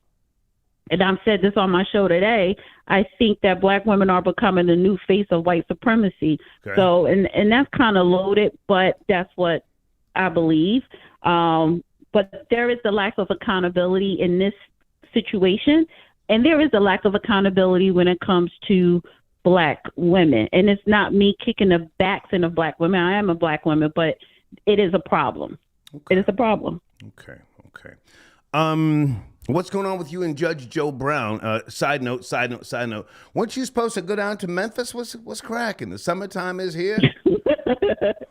and I've said this on my show today, I think that black women are becoming the new face of white supremacy. Okay. So, and that's kind of loaded, but that's what I believe. But there is a lack of accountability in this situation, and there is a lack of accountability when it comes to black women. And it's not me kicking the backs in of black women. I am a black woman, but it is a problem. Okay. It is a problem. Okay. What's going on with you and Judge Joe Brown? Side note. Weren't you supposed to go down to Memphis? What's cracking? The summertime is here.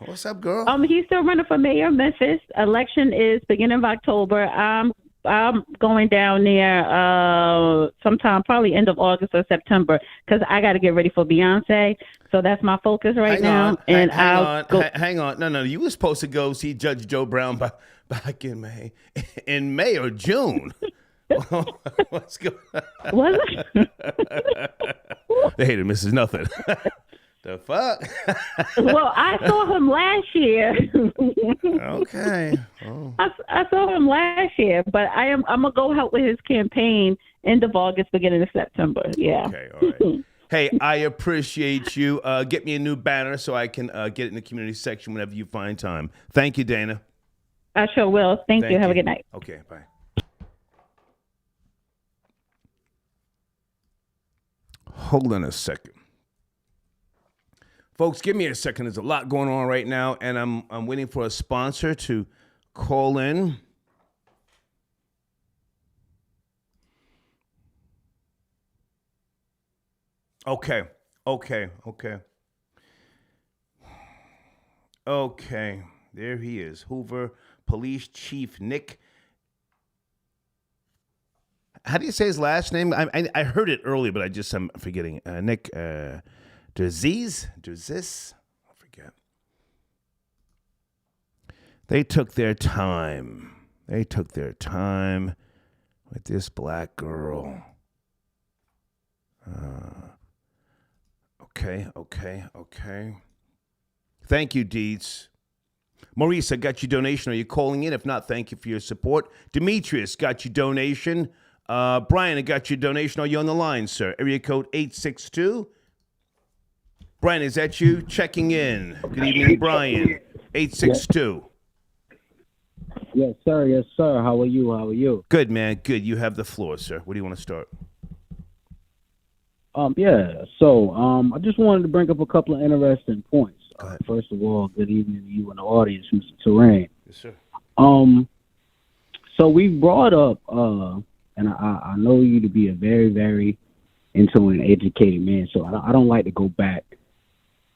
What's up, girl? He's still running for mayor of Memphis. Election is beginning of October. I'm going down there sometime, probably end of August or September, because I got to get ready for Beyonce. So that's my focus right now. Hang on. No. You were supposed to go see Judge Joe Brown back in May. In May or June. What's going on? Was it? The hater misses nothing. The fuck? Well, I saw him last year. Okay. Oh. I saw him last year, but I'm gonna go help with his campaign end of August, beginning of September. Yeah. Okay. All right. Hey, I appreciate you. Get me a new banner so I can get it in the community section whenever you find time. Thank you, Dana. I sure will. Thank you. Have a good night. Okay, bye. Hold on a second. Folks, give me a second. There's a lot going on right now, and I'm waiting for a sponsor to call in. Okay. There he is. Hoover Police Chief Nick. How do you say his last name? I heard it earlier, but I'm forgetting. Nick Derzis? I forget. They took their time. With this black girl. Okay. Thank you, Deeds. Maurice, I got your donation. Are you calling in? If not, thank you for your support. Demetrius, got your donation. Brian, I got your donation. Are you on the line, sir? Area code 862. Brian, is that you? Checking in. Good evening, Brian. 862. Yes, sir. How are you? Good, man. Good. You have the floor, sir. Where do you want to start? I just wanted to bring up a couple of interesting points. First of all, good evening to you and the audience, Mr. Terrain. Yes, sir. So we brought up, and I know you to be a very, very ensuing, educated man, so I don't like to go back.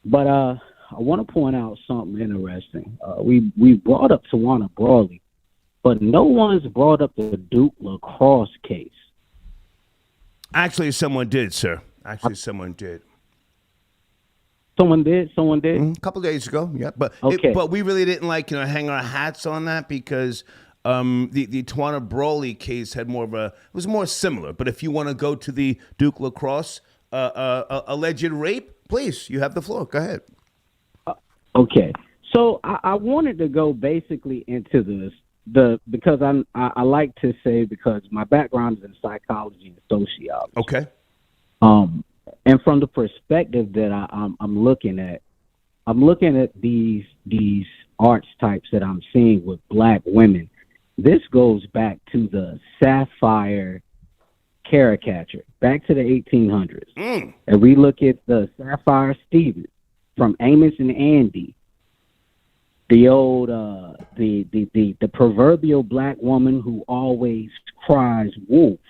But I want to point out something interesting. We brought up Tawana Brawley, but no one's brought up the Duke lacrosse case. Actually, someone did, sir. Someone did. Someone did. A couple of days ago, yeah. But but we really didn't hang our hats on that because the Tawana Brawley case had was more similar. But if you want to go to the Duke lacrosse alleged rape, please, you have the floor. Go ahead. Okay. So I wanted to go basically into this. Because I like to say, because my background is in psychology and sociology. Okay. And from the perspective that I'm looking at these archetypes that I'm seeing with black women. This goes back to the sapphire caricature, back to the 1800s. And we look at the Sapphire Stevens from Amos and Andy. The old, the proverbial black woman who always cries wolf,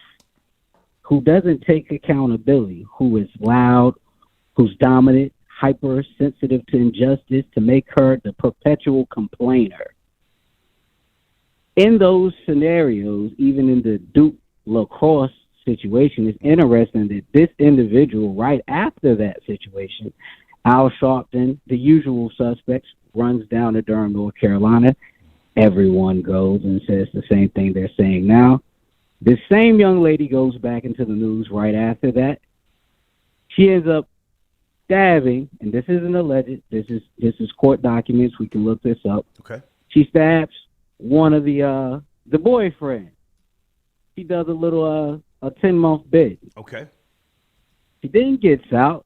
who doesn't take accountability, who is loud, who's dominant, hypersensitive to injustice, to make her the perpetual complainer. In those scenarios, even in the Duke lacrosse situation, it's interesting that this individual, right after that situation, Al Sharpton, the usual suspects, runs down to Durham, North Carolina. Everyone goes and says the same thing they're saying now. This same young lady goes back into the news right after that. She ends up stabbing, and this isn't alleged. This is court documents. We can look this up. Okay. She stabs one of the boyfriend. She does a little a 10-month bid. Okay. She then gets out.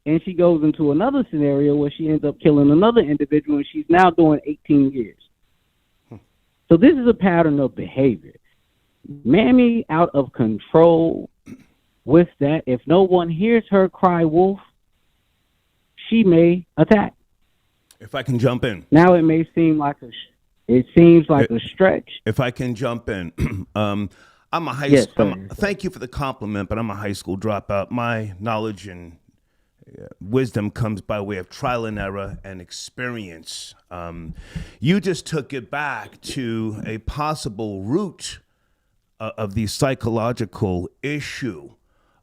And she goes into another scenario where she ends up killing another individual, and she's now doing 18 years. So this is a pattern of behavior. Mammy out of control with that. If no one hears her cry wolf, she may attack. If I can jump in. Now it may seem like a stretch. If I can jump in. I'm a high school. Thank you for the compliment, but I'm a high school dropout. My knowledge and wisdom comes by way of trial and error and experience. You just took it back to a possible root of the psychological issue.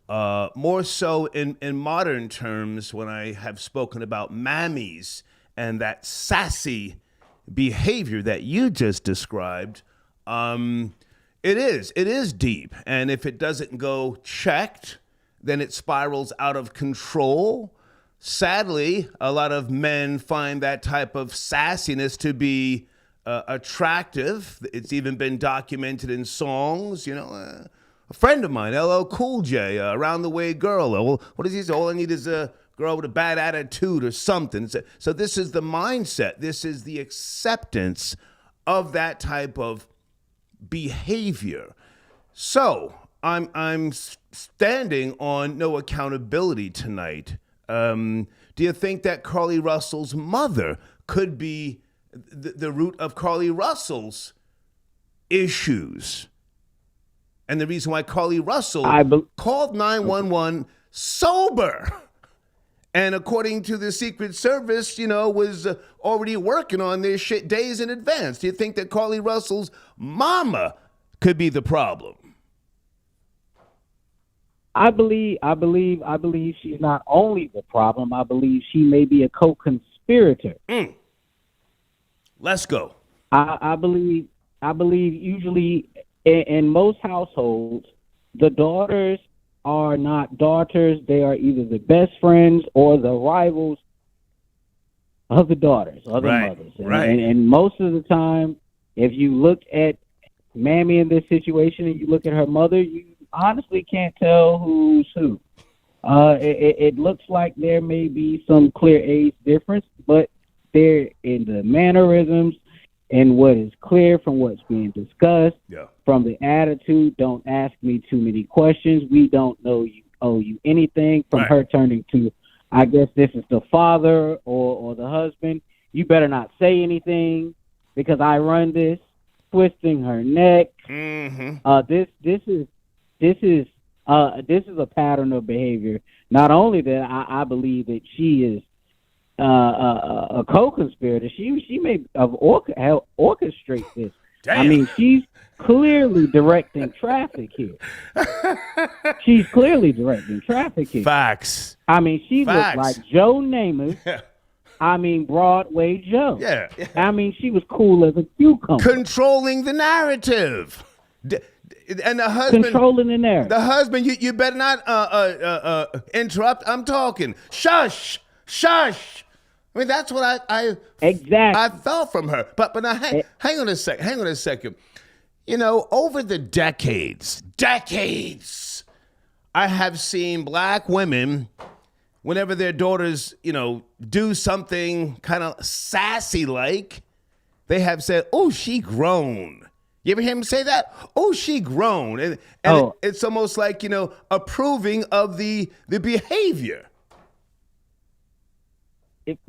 More so in modern terms, when I have spoken about mammies and that sassy behavior that you just described, it is deep. And if it doesn't go checked, then it spirals out of control. Sadly, a lot of men find that type of sassiness to be attractive. It's even been documented in songs, a friend of mine, LL Cool J, Around the Way Girl. Well, what does he say? All I need is a girl with a bad attitude or something. So this is the mindset. This is the acceptance of that type of behavior. So I'm standing on no accountability tonight. Do you think that Carlee Russell's mother could be the root of Carlee Russell's issues? And the reason why Carlee Russell called 911 sober. And according to the Secret Service, was already working on this shit days in advance. Do you think that Carlee Russell's mama could be the problem? I believe she's not only the problem. I believe she may be a co-conspirator. Let's go. I believe usually in most households, the daughters are not daughters. They are either the best friends or the rivals of the daughters or the mothers. And most of the time, if you look at Mammy in this situation and you look at her mother, you honestly can't tell who's who. It looks like there may be some clear age difference, but they're in the mannerisms and what is clear from what's being discussed. Yeah. From the attitude, don't ask me too many questions. We don't owe you anything. From her turning to, I guess this is the father or the husband. You better not say anything because I run this. Twisting her neck. This is a pattern of behavior. Not only that, I believe that she is a co-conspirator. She may have orchestrated this. Damn. I mean, she's clearly directing traffic here. She's clearly directing traffic here. Facts. I mean, she looked like Joe Namath. I mean, Broadway Joe. Yeah. I mean, she was cool as a cucumber. Controlling the narrative. And the husband. Controlling the narrative. The husband, you better not interrupt. I'm talking. Shush. Shush. I mean, that's what I felt from her. But now, hang on a second. Over the decades, I have seen black women, whenever their daughters, do something kind of sassy like, they have said, "Oh, she grown." You ever hear them say that? "Oh, she grown," and it's almost like approving of the behavior.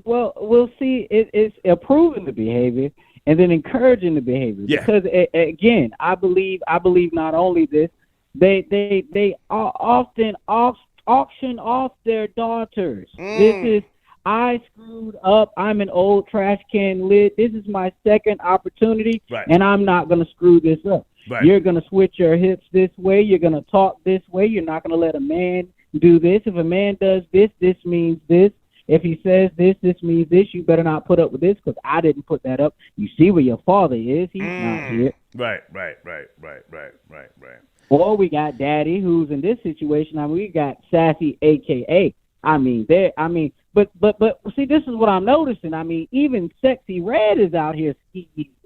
We'll see. It's approving the behavior and then encouraging the behavior. Yeah. Because again, I believe not only this, they often auction off their daughters. This is, I screwed up. I'm an old trash can lid. This is my second opportunity, and I'm not going to screw this up. Right. You're going to switch your hips this way. You're going to talk this way. You're not going to let a man do this. If a man does this, this means this. If he says this, this means this. You better not put up with this because I didn't put that up. You see where your father is. He's not here. Right. Or we got Daddy, who's in this situation. I mean, we got Sassy, a.k.a. But see, this is what I'm noticing. I mean, even Sexy Red is out here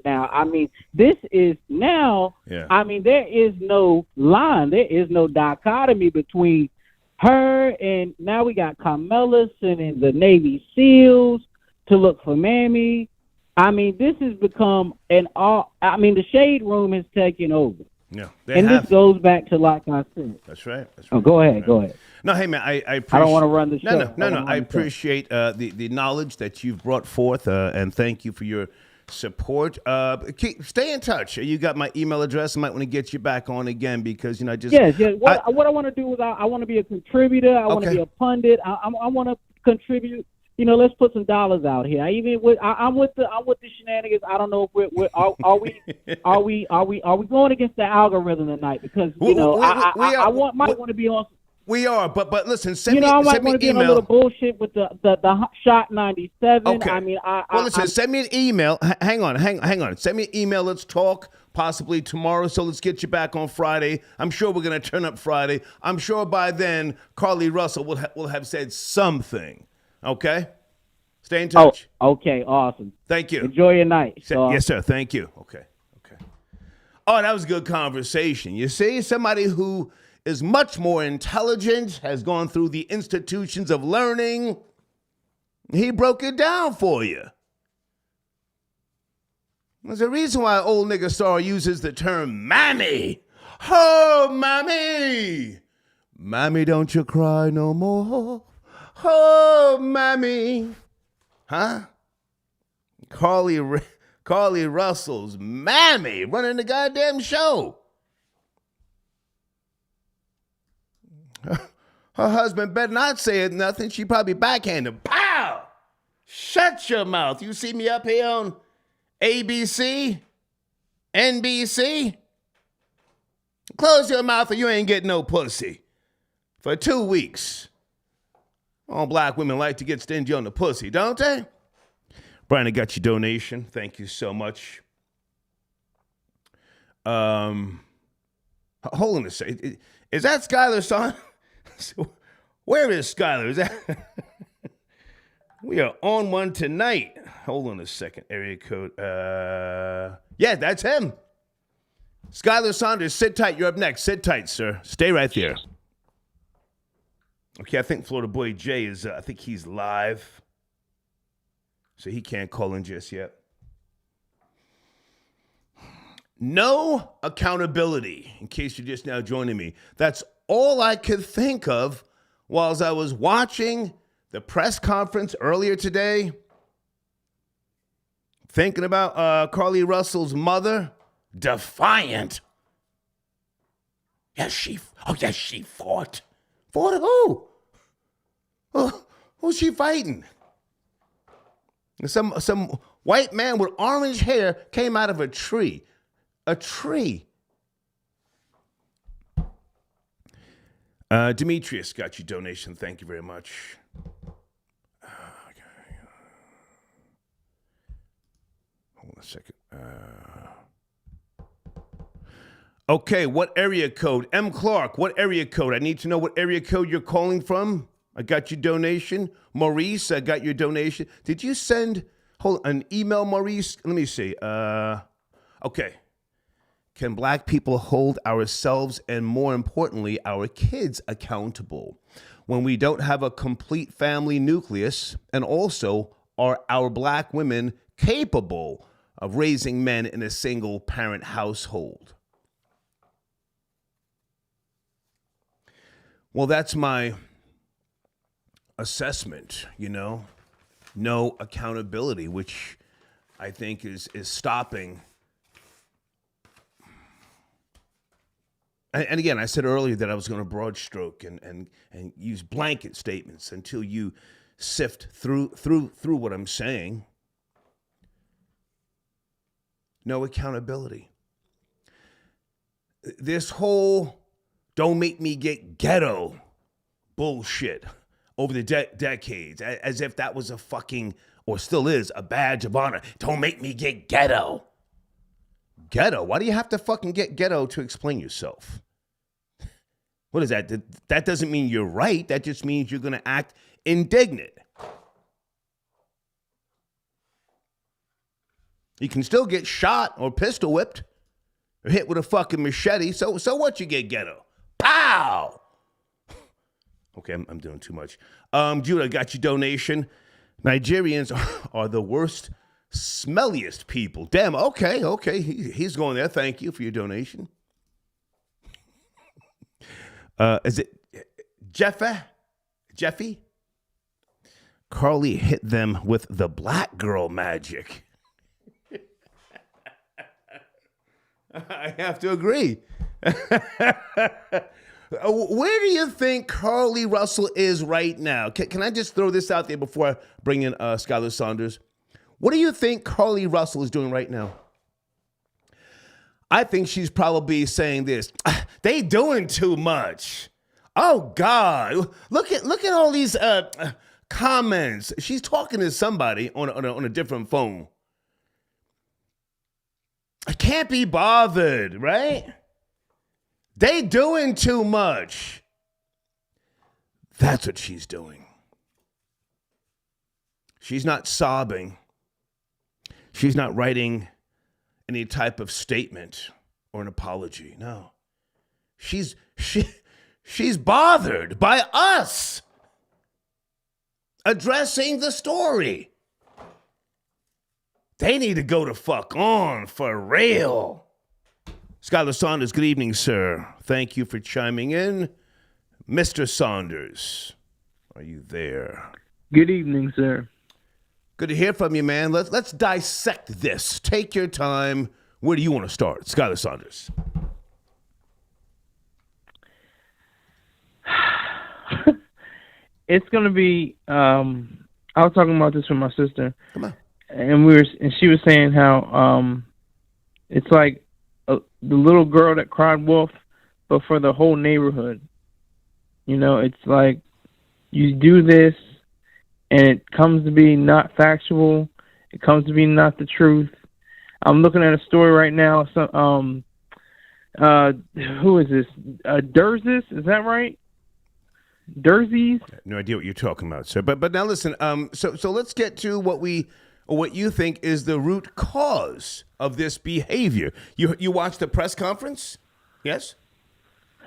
now. I mean, this is now. Yeah. I mean, there is no line. There is no dichotomy between her and now we got Carmela sending the Navy SEALs to look for Mammy. I mean, this has become the shade room has taken over. Yeah, this goes back to like I said. That's right. Oh, go ahead. No, hey man, I appreciate. I don't want to run the show. No. I appreciate the knowledge that you've brought forth, and thank you for your support. Stay in touch. You got my email address. I might want to get you back on again because Yes. What I want to do is I want to be a contributor. I want to be a pundit. I want to contribute. Let's put some dollars out here. I'm with the shenanigans. I don't know if are we going against the algorithm tonight? Because I might want to be on. We are, but listen, send me I might send me want to email. Be on a little bullshit with the Shot 97. Okay. I mean, listen, send me an email. Hang on. Send me an email. Let's talk possibly tomorrow. So let's get you back on Friday. I'm sure we're gonna turn up Friday. I'm sure by then Carlee Russell will have said something. Okay. Stay in touch. Oh, okay, awesome. Thank you. Enjoy your night. Yes, sir. Thank you. Okay. Oh, that was a good conversation. You see, somebody who is much more intelligent, has gone through the institutions of learning. He broke it down for you. There's a reason why old nigga Star uses the term mammy. Oh, mammy. Mammy, don't you cry no more. Oh, mammy. Huh? Carlee Russell's mammy running the goddamn show. Her husband better not say nothing. She probably backhand him. Pow! Shut your mouth. You see me up here on ABC, NBC? Close your mouth or you ain't getting no pussy. For 2 weeks. All black women like to get stingy on the pussy, don't they? Brian, I got your donation. Thank you so much. Hold on a second. Is that Skylar's son? Where is Skylar? Is that? We are on one tonight. Hold on a second. Area code. Yeah, that's him. Skylar Saunders, sit tight. You're up next. Sit tight, sir. Stay right there. Okay, I think Florida Boy Jay is, I think he's live. So he can't call in just yet. No accountability, in case you're just now joining me. That's all I could think of while I was watching the press conference earlier today. Thinking about Carlee Russell's mother, defiant. Yes, she fought. Fought who? Who's she fighting? Some white man with orange hair came out of a tree. A tree. Demetrius got your donation. Thank you very much. Hold on a second. Okay, what area code? M. Clark, what area code? I need to know what area code you're calling from. I got your donation. Maurice, I got your donation. Did you send an email, Maurice? Let me see. Okay. Can black people hold ourselves and, more importantly, our kids accountable when we don't have a complete family nucleus? And also, are our black women capable of raising men in a single-parent household? Well, that's my assessment, no accountability, which I think is stopping. And again, I said earlier that I was going to broad stroke and use blanket statements until you sift through what I'm saying. No accountability. This whole don't make me get ghetto bullshit over the decades, as if that was a fucking, or still is, a badge of honor. Don't make me get ghetto. Ghetto? Why do you have to fucking get ghetto to explain yourself? What is that? That doesn't mean you're right. That just means you're going to act indignant. You can still get shot or pistol whipped or hit with a fucking machete. So what, you get ghetto? Pow! Okay, I'm doing too much. Judah, got your donation. Nigerians are the worst, smelliest people. Damn, okay. He's going there. Thank you for your donation. Is it Jeffy? Carlee hit them with the black girl magic. I have to agree. Where do you think Carlee Russell is right now? Can I just throw this out there before I bring in Skylar Saunders? What do you think Carlee Russell is doing right now? I think she's probably saying this. They doing too much. Oh, God. Look at all these comments. She's talking to somebody on a different phone. I can't be bothered, right? They doing too much. That's what she's doing. She's not sobbing. She's not writing any type of statement or an apology. No. She's bothered by us addressing the story. They need to go to fuck on for real. Skylar Saunders, good evening, sir. Thank you for chiming in. Mr. Saunders, are you there? Good evening, sir. Good to hear from you, man. Let's dissect this. Take your time. Where do you want to start? Skylar Saunders. It's gonna be. I was talking about this with my sister. Come on. And she was saying how it's like the little girl that cried wolf, but for the whole neighborhood. You know, it's like you do this, and it comes to be not factual. It comes to be not the truth. I'm looking at a story right now. So, who is this? Derzis, is that right? Derzis? No idea what you're talking about, sir. But now listen. So let's get to what you think is the root cause of this behavior. You watched the press conference? Yes?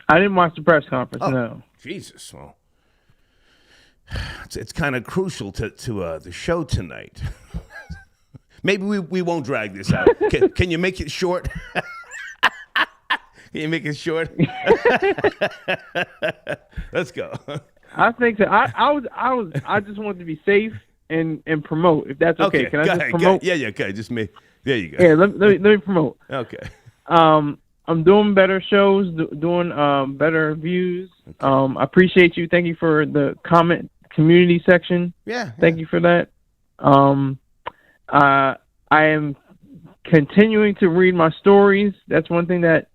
I didn't watch the press conference, no. Jesus. Well, it's kind of crucial to the show tonight. Maybe we won't drag this out. Can you make it short? Can you make it short? Let's go. I think that I just wanted to be safe and promote, if that's okay. Can I just promote? Yeah, okay. Just me. There you go. Yeah, let me promote. Okay. I'm doing better shows, doing better views. I appreciate you. Thank you for the comment community section. Yeah. Thank you for that. I am continuing to read my stories. That's one thing that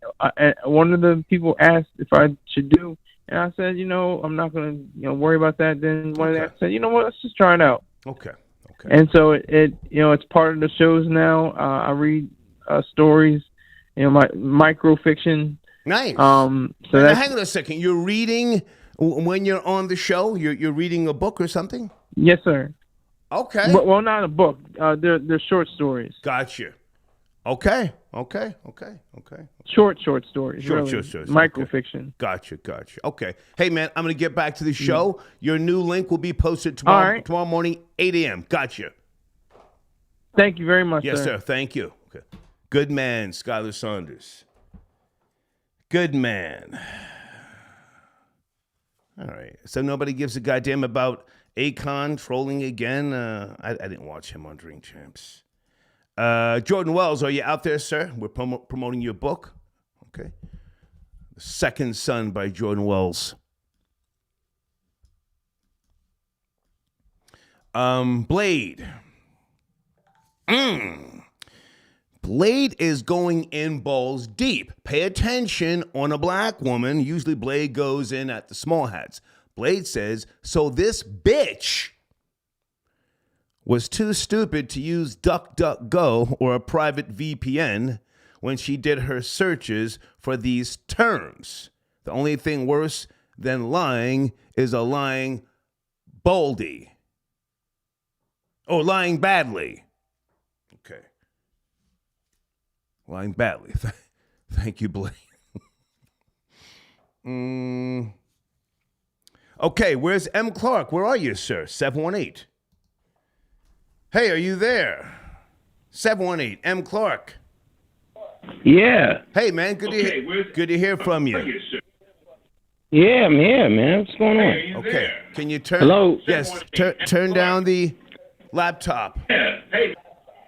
one of the people asked if I should do, and I said, I'm not going to worry about that. Then one of them said, you know what, let's just try it out. Okay. And so it's part of the shows now. I read stories, my microfiction. Nice. So now, hang on a second. You're reading when you're on the show. You're reading a book or something. Yes, sir. Okay. Well, not a book. They're short stories. Gotcha. Okay. Short stories. Short really. stories. Microfiction. Okay. Gotcha. Okay. Hey, man, I'm going to get back to the show. Your new link will be posted tomorrow morning, 8 a.m. Gotcha. Thank you very much, Yes, sir. sir. Thank you. Okay. Good man, Skylar Saunders. Good man. All right. So nobody gives a goddamn about Akon trolling again? I didn't watch him on Drink Champs. Jordan Wells, are you out there, sir? We're promoting your book. Okay. The Second Son by Jordan Wells. Blade. Blade is going in balls deep. Pay attention on a black woman. Usually Blade goes in at the small hats. Blade says, so this bitch was too stupid to use DuckDuckGo or a private VPN when she did her searches for these terms. The only thing worse than lying is a lying boldly. Or lying badly. Okay. Lying badly. Thank you, Blade. Okay, where's M. Clark? Where are you, sir? 718. Hey, are you there? 718, M. Clark. Yeah. Hey, man, good to hear from you. Yeah, I'm here, man. What's going on? Okay, can you turn? Hello? Yes, turn down the laptop. Yeah. Hey,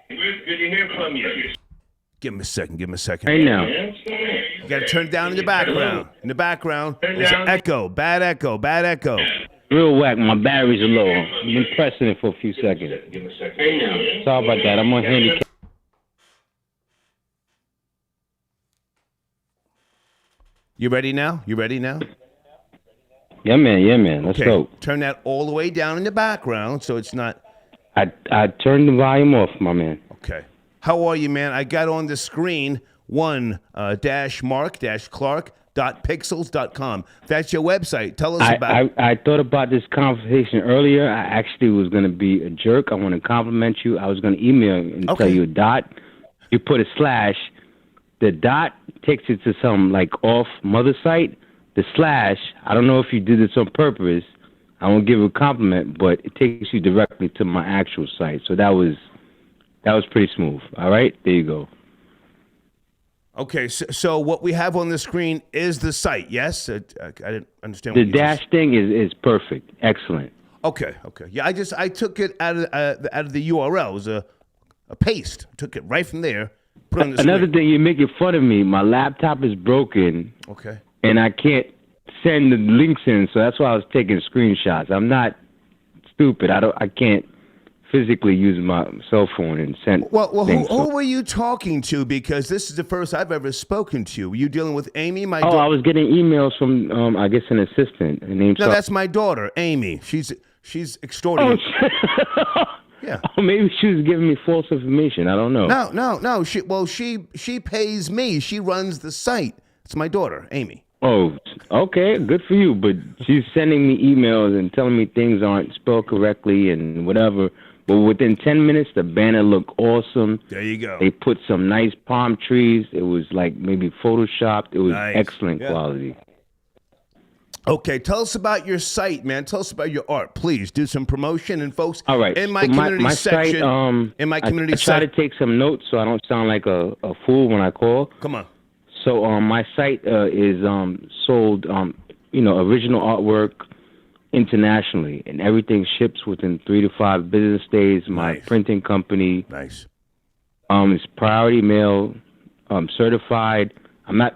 good to hear from you. Give him a second. Hey, now. You got to turn down in the background. In the background, there's an echo. Bad echo. Real whack. My batteries are low. I've been pressing it for a few seconds. Hey, now. Sorry about that. I'm on handicap. You ready now? Yeah, man. Let's go. Turn that all the way down in the background so it's not. I turned the volume off, my man. Okay. How are you, man? I got on the screen one-mark-clark.pixels.com. That's your website. Tell us about it. I thought about this conversation earlier. I actually was going to be a jerk. I want to compliment you. I was going to email and tell you a dot. You put a slash. The dot takes it to some like off mother site. The slash, I don't know if you did this on purpose. I won't give a compliment, but it takes you directly to my actual site. So that was pretty smooth. All right, there you go. Okay, so what we have on the screen is the site, yes? I didn't understand The what you dash thing is perfect. Excellent. Okay. Yeah, I took it out of the URL. It was a paste. Took it right from there. Put it on the Another screen. thing, you're making fun of me. My laptop is broken. Okay. And I can't send the links in, so that's why I was taking screenshots. I'm not stupid. I can't physically use my cell phone and send. Well, things. who were you talking to? Because this is the first I've ever spoken to you. Were you dealing with Amy, my daughter? I was getting emails from I guess an assistant. Her name's No, that's my daughter, Amy. She's extraordinary. Yeah. Oh, maybe she was giving me false information. I don't know. No. She pays me. She runs the site. It's my daughter, Amy. Oh, okay, good for you. But she's sending me emails and telling me things aren't spelled correctly and whatever. But within 10 minutes, the banner looked awesome. There you go. They put some nice palm trees. It was like maybe photoshopped. It was excellent quality. Okay, tell us about your site, man. Tell us about your art, please. Do some promotion, and folks. All right. In my community section. Site, in my community I try to take some notes so I don't sound like a fool when I call. Come on. So my site is sold, original artwork internationally, and everything ships within 3 to 5 business days. My printing company. Nice. Is priority mail, certified. I'm not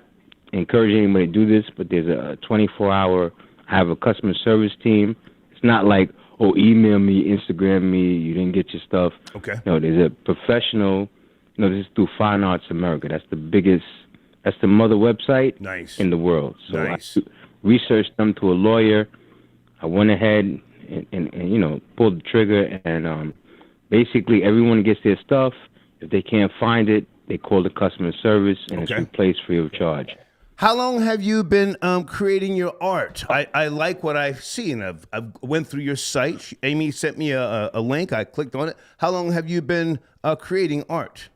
encouraging anybody to do this, but there's a 24-hour. I have a customer service team. It's not like, email me, Instagram me, you didn't get your stuff. Okay. No, there's a professional. This is through Fine Arts America. That's the biggest. That's the mother website in the world. So I researched them to a lawyer. I went ahead and pulled the trigger, and basically everyone gets their stuff. If they can't find it, they call the customer service, and it's replaced free of charge. How long have you been creating your art? I like what I've seen. I've went through your site. Amy sent me a link. I clicked on it. How long have you been creating art?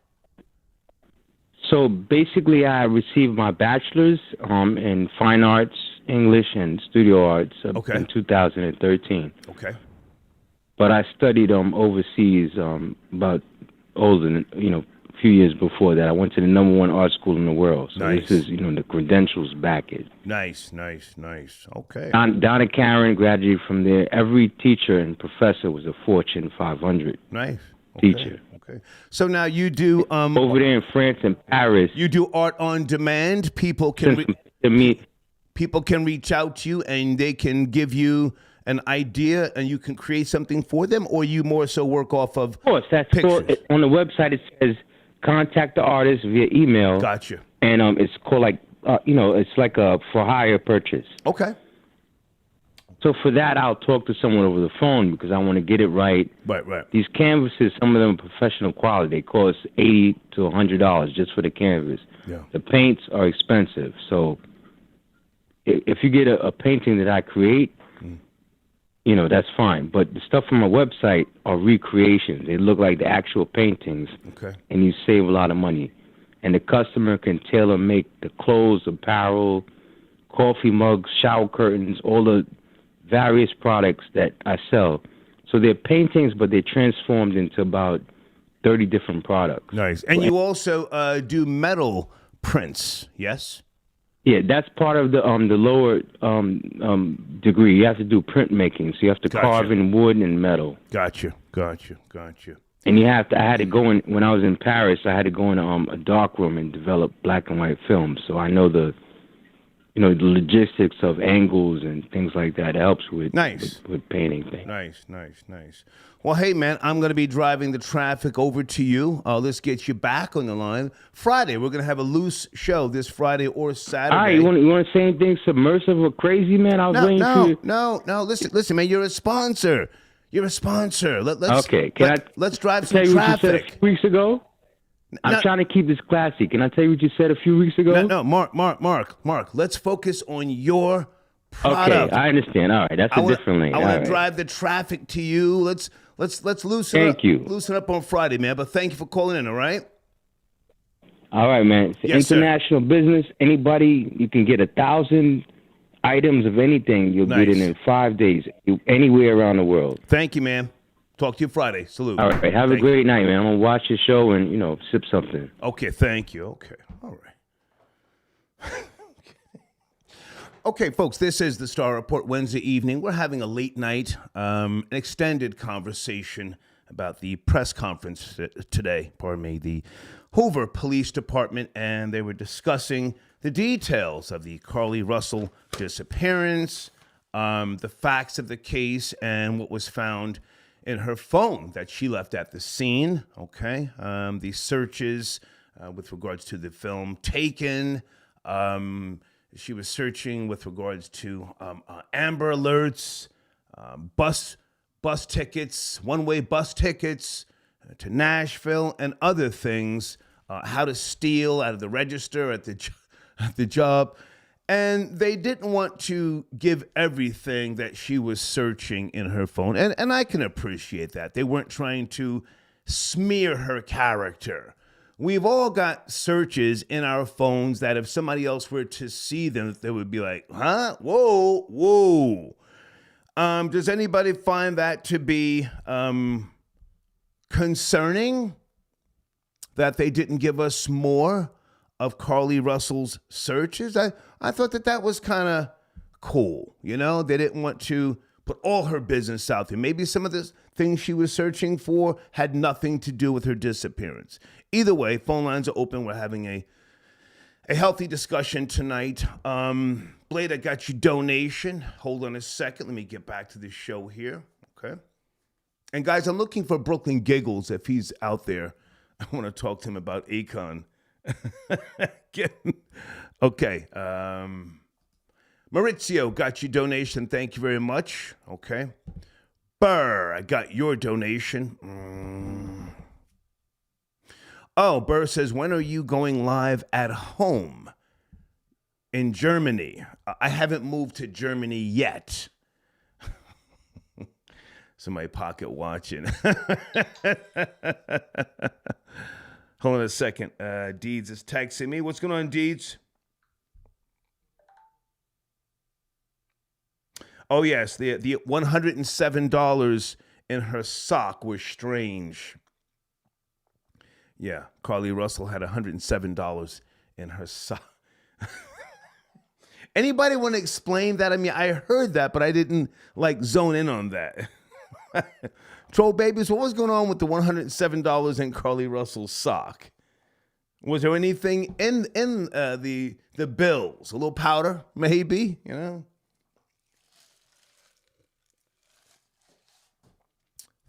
So basically, I received my bachelor's in fine arts, English, and studio arts in 2013. Okay. But I studied overseas about older than, a few years before that. I went to the #1 art school in the world. So this is, the credentials back it. Nice. Okay. Donna Karen graduated from there. Every teacher and professor was a Fortune 500 teacher. Okay. So now you do over there in France and Paris. You do art on demand. People can people can reach out to you and they can give you an idea and you can create something for them, or you more so work off of course, that's pictures? On the website it says contact the artist via email. Gotcha. And it's called like it's like a for hire purchase. Okay. So for that, I'll talk to someone over the phone because I want to get it right. Right. These canvases, some of them are professional quality. They cost $80 to $100 just for the canvas. Yeah. The paints are expensive. So if you get a painting that I create, that's fine. But the stuff from my website are recreations. They look like the actual paintings. Okay. And you save a lot of money. And the customer can tailor make the clothes, apparel, coffee mugs, shower curtains, all the various products that I sell. So they're paintings, but they're transformed into about 30 different products. Nice. And you also do metal prints, yes? Yeah, that's part of the lower degree. You have to do printmaking, so you have to carve in wood and metal. Gotcha. And I had to go in, when I was in Paris, I had to go in a dark room and develop black and white films. So I know the logistics of angles and things like that. It helps with painting things. Nice. Well, hey, man, I'm going to be driving the traffic over to you. Let's get you back on the line. Friday, we're going to have a loose show this Friday or Saturday. All right, you want to say anything submersive or crazy, man? I was waiting for you. No. Listen, man, you're a sponsor. Let's drive some traffic. What you said a few weeks ago? I'm trying to keep this classy. Can I tell you what you said a few weeks ago? No, Mark. Let's focus on your product. Okay, I understand. All right, that's a different lane. I want to drive the traffic to you. Let's loosen up. Thank you. Loosen up on Friday, man. But thank you for calling in. All right. All right, man. It's Yes, international business. Anybody, you can get 1,000 items of anything. You'll get it in 5 days, anywhere around the world. Thank you, man. Talk to you Friday. Salute. All right. Have a great night, man. I'm going to watch your show and, sip something. Okay, thank you. Okay. All right. Okay, folks, this is the Star Report Wednesday evening. We're having a late night, an extended conversation about the press conference today, the Hoover Police Department, and they were discussing the details of the Carlee Russell disappearance, the facts of the case, and what was found in her phone that she left at the scene, okay? The searches with regards to the film Taken. She was searching with regards to Amber Alerts, bus tickets, one-way bus tickets to Nashville, and other things, how to steal out of the register at the job. And they didn't want to give everything that she was searching in her phone. And I can appreciate that. They weren't trying to smear her character. We've all got searches in our phones that if somebody else were to see them, they would be like, huh? Whoa. Does anybody find that to be concerning that they didn't give us more of Carlee Russell's searches? I thought that was kind of cool. They didn't want to put all her business out there. Maybe some of the things she was searching for had nothing to do with her disappearance. Either way, phone lines are open. We're having a healthy discussion tonight. Blade, I got your donation. Hold on a second. Let me get back to the show here. Okay. And guys, I'm looking for Brooklyn Giggles. If he's out there, I want to talk to him about Akon. Okay. Maurizio, got your donation. Thank you very much. Okay. Burr, I got your donation. Oh, Burr says, when are you going live at home in Germany? I haven't moved to Germany yet. Somebody pocket watching. Hold on a second. Deeds is texting me. What's going on, Deeds? Oh, yes. The $107 in her sock was strange. Yeah, Carlee Russell had $107 in her sock. Anybody want to explain that? I mean, I heard that, but I didn't zone in on that. Troll babies, what was going on with the $107 in Carlee Russell's sock? Was there anything in the bills? A little powder, maybe,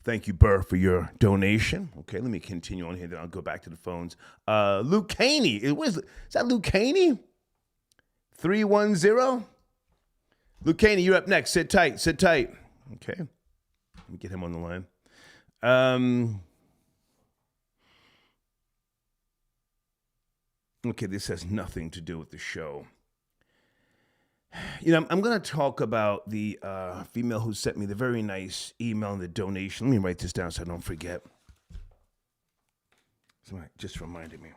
Thank you, Burr, for your donation. Okay, let me continue on here, then I'll go back to the phones. Luke Caney. Is that Luke Caney? 310? Luke Caney, you're up next. Sit tight. Okay. Let me get him on the line. Okay, this has nothing to do with the show. I'm going to talk about the female who sent me the very nice email and the donation. Let me write this down so I don't forget. Somebody just reminded me.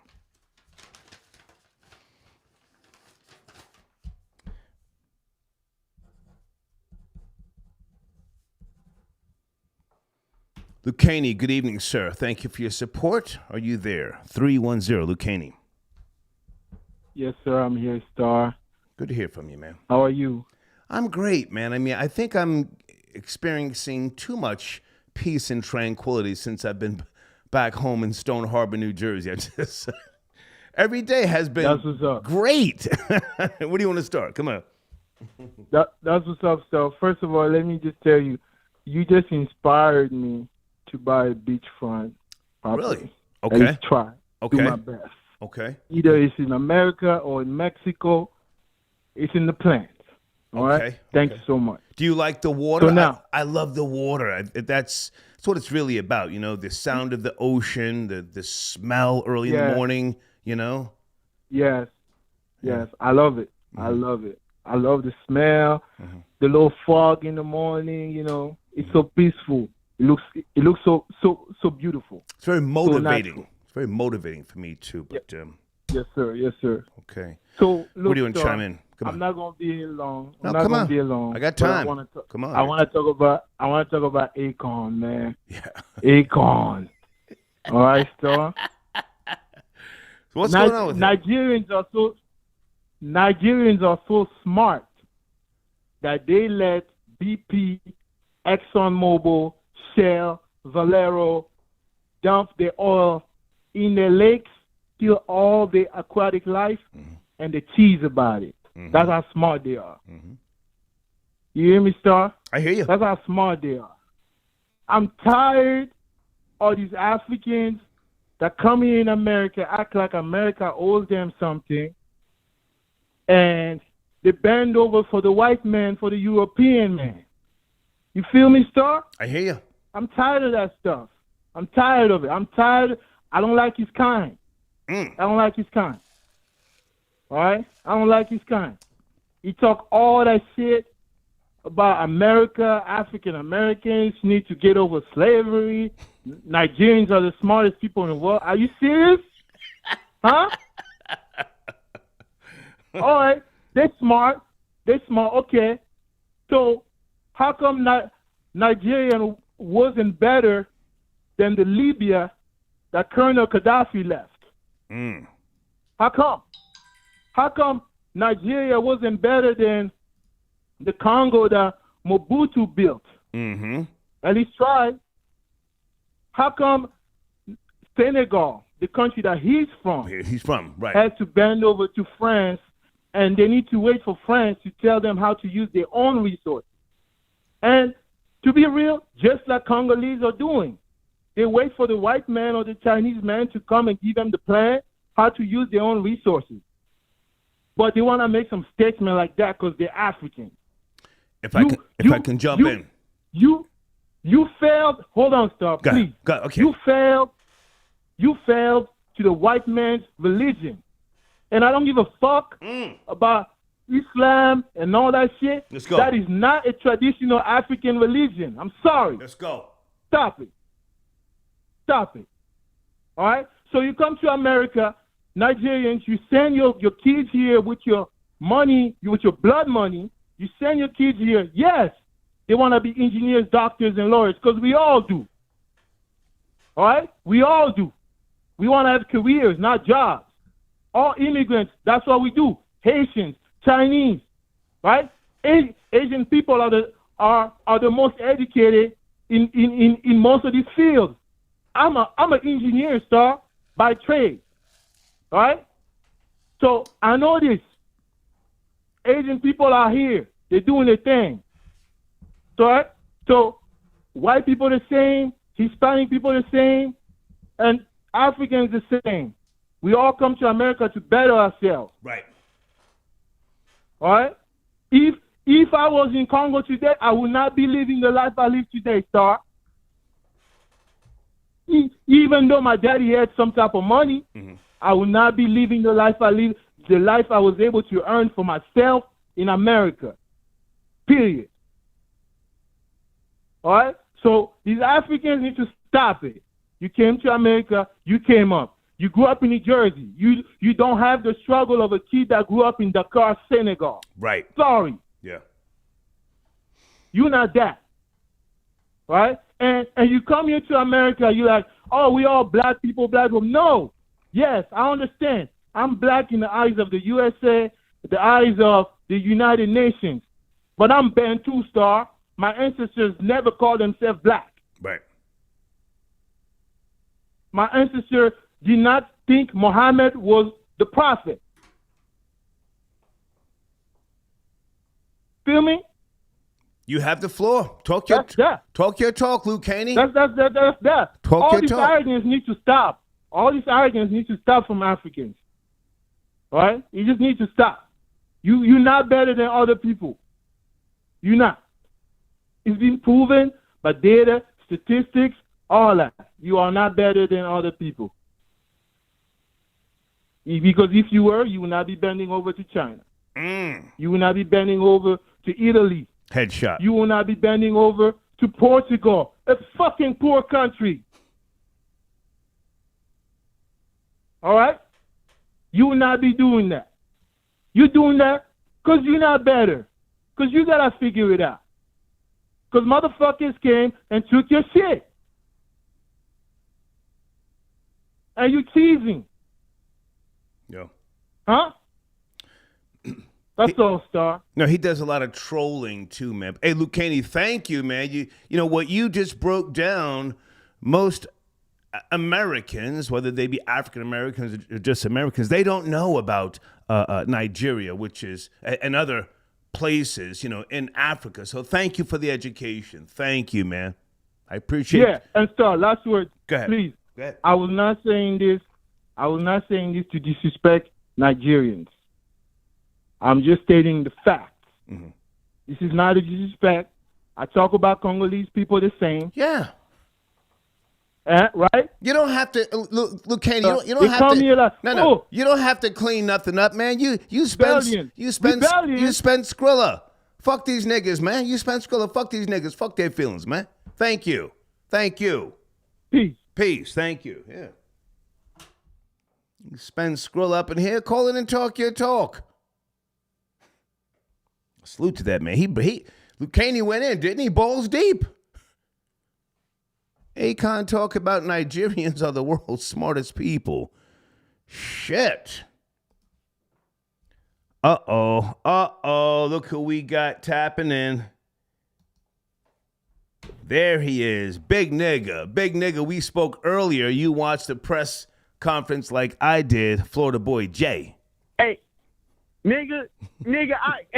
Lucani, good evening, sir. Thank you for your support. Are you there? 310, Lucani. Yes, sir. I'm here, Star. Good to hear from you, man. How are you? I'm great, man. I mean, I think I'm experiencing too much peace and tranquility since I've been back home in Stone Harbor, New Jersey. Every day has been great. Where do you want to start? Come on. That's what's up, Star. First of all, let me just tell you, you just inspired me to buy a beachfront property. Really? Okay. At least try. Okay. Do my best. Okay. Either it's in America or in Mexico. It's in the plans. All right? Thank you so much. Do you like the water? So now, I love the water. That's what it's really about. The sound of the ocean, the smell early in the morning, Yes. I love it. Mm-hmm. I love it. I love the smell, the little fog in the morning, It's so peaceful. It looks so beautiful. It's very motivating. It's very motivating for me too. But Yes, sir. Yes, sir. Okay. So, look, What are you doing? sir, Chime in. Come on. I'm not gonna be here long. No, I'm not come gonna on. be here long. I got but time. Come on. I want to talk about Akon, man. Yeah. Akon. All right, star. So what's going on with him? Nigerians are so smart that they let BP, ExxonMobil, Shell, Valero dump their oil in their lakes, kill all the aquatic life, and they tease about it. That's how smart they are. You hear me, Star? I hear you. That's how smart they are. I'm tired of these Africans that come here in America, act like America owes them something, and they bend over for the white man, for the European man. You feel me, Star? I hear you. I'm tired of that stuff. I'm tired of it. I'm tired. I don't like his kind. I don't like his kind. All right? I don't like his kind. He talk all that shit about America, African Americans need to get over slavery. Nigerians are the smartest people in the world. Are you serious? Huh? All right. They're smart. Okay. So how come Nigeria wasn't better than the Libya that Colonel Gaddafi left? How come? How come Nigeria wasn't better than the Congo that Mobutu built? At least tried. How come Senegal, the country that he's from, right, had to bend over to France, and they need to wait for France to tell them how to use their own resources? And to be real, just like Congolese are doing, they wait for the white man or the Chinese man to come and give them the plan how to use their own resources. But they want to make some statement like that because they're African. If I can jump in. You failed. Hold on, stop, please. Okay. You failed to the white man's religion. And I don't give a fuck about Islam and all that shit. Let's go. That is not a traditional African religion. I'm sorry. Let's go. Stop it. All right? So you come to America, Nigerians, you send your kids here with your money, with your blood money. You send your kids here. Yes, they want to be engineers, doctors, and lawyers because we all do. All right? We all do. We want to have careers, not jobs. All immigrants, that's what we do. Haitians, Chinese, right? Asian people are the most educated in most of these fields. I'm an engineer, star, by trade. All right? So I know this. Asian people are here. They're doing their thing. So white people the same, Hispanic people the same, and Africans the same. We all come to America to better ourselves. Right. All right? If I was in Congo today, I would not be living the life I live today, star. Even though my daddy had some type of money, I would not be living the life I live, the life I was able to earn for myself in America. Period. All right? So these Africans need to stop it. You came to America, you came up. You grew up in New Jersey. You don't have the struggle of a kid that grew up in Dakar, Senegal. Right. Sorry. Yeah. You're not that. Right? And you come here to America, you're like, oh, we all black people. No. Yes, I understand. I'm black in the eyes of the USA, the eyes of the United Nations. But I'm Bantu, star. My ancestors never called themselves black. Right. My ancestors did not think Muhammad was the prophet. Feel me? You have the floor. Talk your talk, Luke Caney. That's that. All these arrogance needs to stop. All this arrogance needs to stop from Africans. All right? You just need to stop. You're not better than other people. You're not. It's been proven by data, statistics, all that. You are not better than other people. Because if you were, you would not be bending over to China. You would not be bending over to Italy. Headshot. You will not be bending over to Portugal, a fucking poor country. All right? You will not be doing that. You're doing that because you're not better. Because you got to figure it out. Because motherfuckers came and took your shit. And you teasing. Yeah. Huh? That's all, Star. No, he does a lot of trolling too, man. Hey, Luke Caney, thank you, man. You know what you just broke down. Most Americans, whether they be African Americans or just Americans, they don't know about Nigeria, which is and other places, in Africa. So thank you for the education. Thank you, man. I appreciate it. Yeah, and Star, last word. Go ahead. Please. Go ahead. I was not saying this. I was not saying this to disrespect Nigerians. I'm just stating the facts. Mm-hmm. This is not a disrespect. I talk about Congolese people the same. Yeah. Right? You don't have to, look, Candy. You don't they have call to. me like, No. You don't have to clean nothing up, man. You spend Skrilla. Fuck these niggas, man. You spend Skrilla. Fuck these niggas. Fuck their feelings, man. Thank you. Peace. Thank you. Yeah. You spend Skrilla up in here. Call in and talk your talk. Salute to that man. Luke Caney went in, didn't he? Balls deep. Akon talk about Nigerians are the world's smartest people. Shit. Uh-oh. Look who we got tapping in. There he is. Big nigga. We spoke earlier. You watched the press conference like I did. Florida boy Jay. Hey, nigga,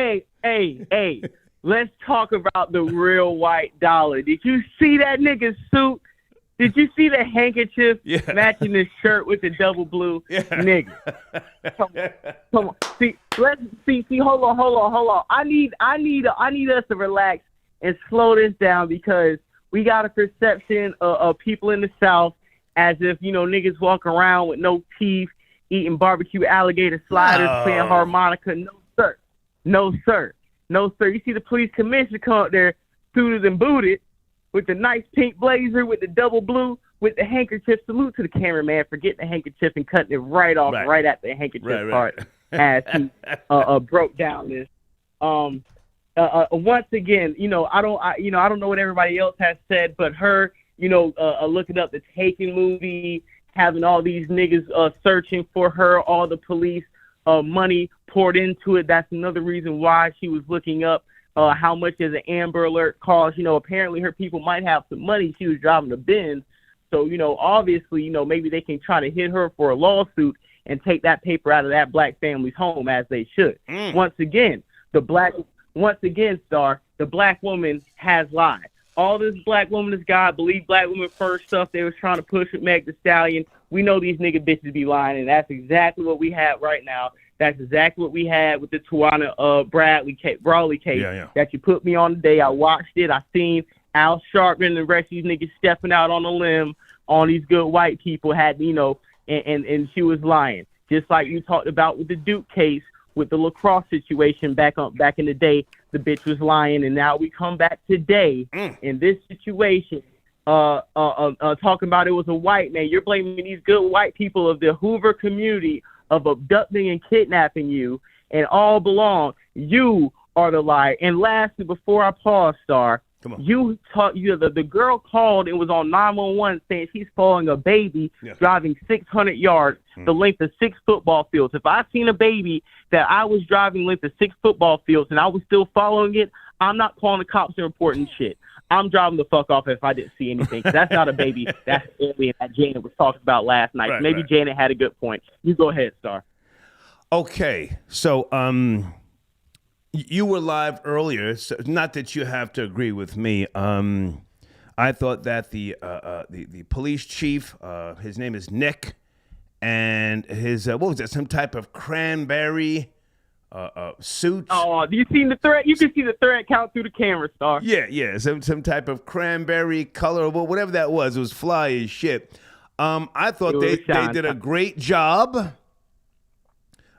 hey. Let's talk about the real white dollar. Did you see that nigga's suit? Did you see the handkerchief matching his shirt with the double blue? Yeah. Nigga. Come on. See, hold on. I need us to relax and slow this down because we got a perception of people in the South as if, niggas walk around with no teeth, eating barbecue alligator sliders, playing harmonica. No, sir. You see the police commissioner come up there, suited and booted, with the nice pink blazer, with the double blue, with the handkerchief. Salute to the cameraman for getting the handkerchief and cutting it right off, right at the handkerchief part, as he broke down this. Once again, I don't know what everybody else has said, but her, looking up the Taken movie, having all these niggas searching for her, all the police money poured into it. That's another reason why she was looking up how much is an Amber Alert cost. Apparently her people might have some money. She was driving a Benz. So, obviously, maybe they can try to hit her for a lawsuit and take that paper out of that black family's home as they should. Once again, Star, the black woman has lied. All this black woman is God, believe black women first stuff they was trying to push with Meg Thee Stallion. We know these nigga bitches be lying, and that's exactly what we have right now. That's exactly what we had with the Tawana Brawley case that you put me on today. I watched it. I seen Al Sharpton and the rest of these niggas stepping out on a limb on these good white people and she was lying. Just like you talked about with the Duke case, with the lacrosse situation back in the day, the bitch was lying, and now we come back today in this situation, talking about it was a white man. You're blaming these good white people of the Hoover community of abducting and kidnapping you, and all belong. You are the liar. And lastly, before I pause, Star, the girl called and was on 911 saying she's following a baby driving 600 yards, the length of 6 football fields. If I seen a baby that I was driving length of 6 football fields and I was still following it, I'm not calling the cops and reporting shit. I'm driving the fuck off if I didn't see anything. That's not a baby. That's the alien that Janet was talking about last night. Maybe Janet had a good point. You go ahead, Star. Okay, so you were live earlier. So not that you have to agree with me. I thought that the police chief, his name is Nick, and his what was that? Some type of cranberry suit. Oh, do you see the thread? You can see the thread count through the camera, Star. Yeah. Some type of cranberry color, whatever that was. It was fly as shit. I thought they did a great job.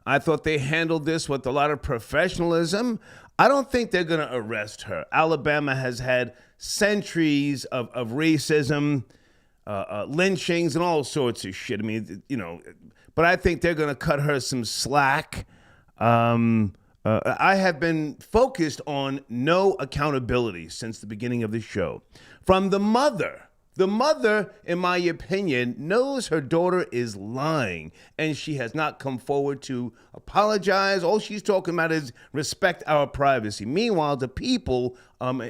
I thought they handled this with a lot of professionalism. I don't think they're going to arrest her. Alabama has had centuries of racism. lynchings and all sorts of shit. I mean, but I think they're going to cut her some slack. I have been focused on no accountability since the beginning of the show. From the mother. The mother, in my opinion, knows her daughter is lying, and she has not come forward to apologize. All she's talking about is respect our privacy. Meanwhile, the people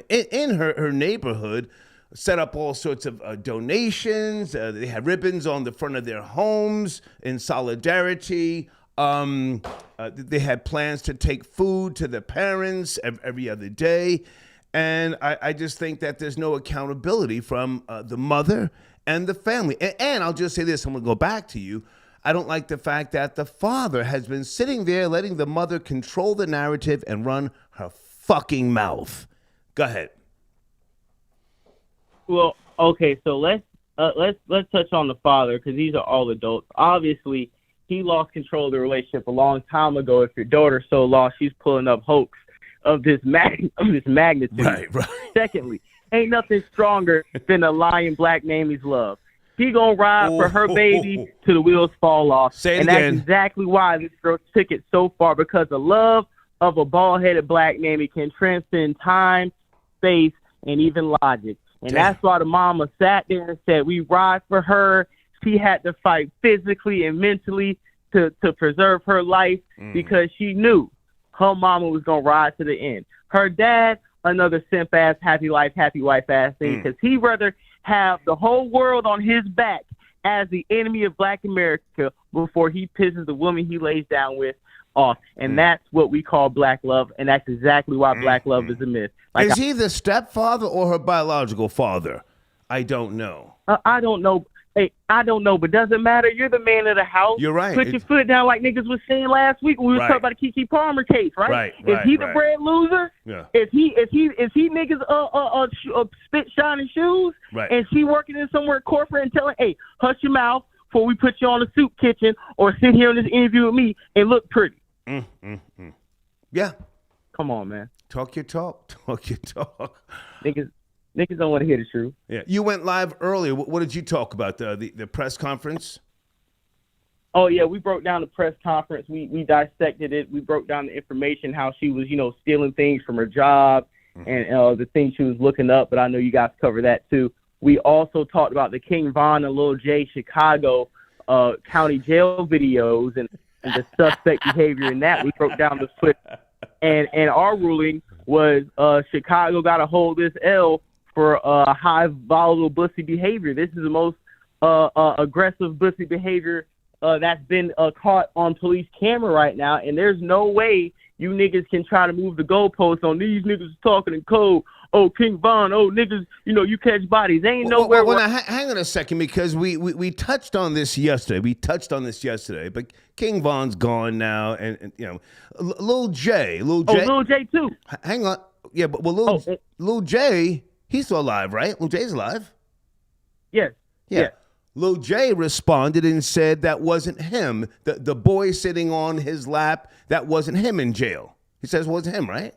in her neighborhood set up all sorts of donations. They had ribbons on the front of their homes in solidarity. They had plans to take food to the parents every other day. And I just think that there's no accountability from the mother and the family. And I'll just say this, I'm going to go back to you. I don't like the fact that the father has been sitting there letting the mother control the narrative and run her fucking mouth. Go ahead. Well, okay, so let's touch on the father, because these are all adults. Obviously, he lost control of the relationship a long time ago. If your daughter's so lost, she's pulling up hoax of this magnitude. Right. Secondly, ain't nothing stronger than a lying black name he's love. He gonna ride for her baby till the wheels fall off. Say it and again. That's exactly why this girl took it so far, because the love of a bald-headed black name can transcend time, space, and even logic. And that's why the mama sat there and said, we ride for her. She had to fight physically and mentally to preserve her life because she knew her mama was going to ride to the end. Her dad, another simp-ass, happy life, happy wife-ass thing, because he'd rather have the whole world on his back as the enemy of black America before he pisses the woman he lays down with off. And that's what we call black love, and that's exactly why black love is a myth. Like, is he the stepfather or her biological father? I don't know. I don't know. Hey, I don't know, but doesn't matter. You're the man of the house. You're right. Put your foot down like niggas was saying last week when we were talking about the Keke Palmer case, right? Is he the bread loser? Yeah. Is he niggas spit shining shoes? Right. And she working in somewhere corporate and telling, hey, hush your mouth before we put you on the soup kitchen or sit here in this interview with me and look pretty. Yeah. Come on, man. Talk your talk. Talk your talk. Niggas don't want to hear the truth. Yeah, you went live earlier. What did you talk about? The press conference? Oh yeah, we broke down the press conference. We dissected it. We broke down the information, how she was, stealing things from her job and the things she was looking up. But I know you guys cover that too. We also talked about the King Von and Lil J Chicago county jail videos and the suspect behavior in that. We broke down the foot, and our ruling was Chicago got to hold this L for high volatile bussy behavior. This is the most aggressive bussy behavior that's been caught on police camera right now, and there's no way you niggas can try to move the goalposts on these niggas talking in code. Oh, King Von, oh, niggas, you catch bodies. They ain't nowhere. Well, now, hang on a second, because we touched on this yesterday. But King Von's gone now, and Lil J. Oh, Lil J too. Hang on. Yeah, but Lil J, he's still alive, right? Lil J's alive. Yes. Yeah. Lil J responded and said that wasn't him. The boy sitting on his lap, that wasn't him in jail. He says it wasn't him, right?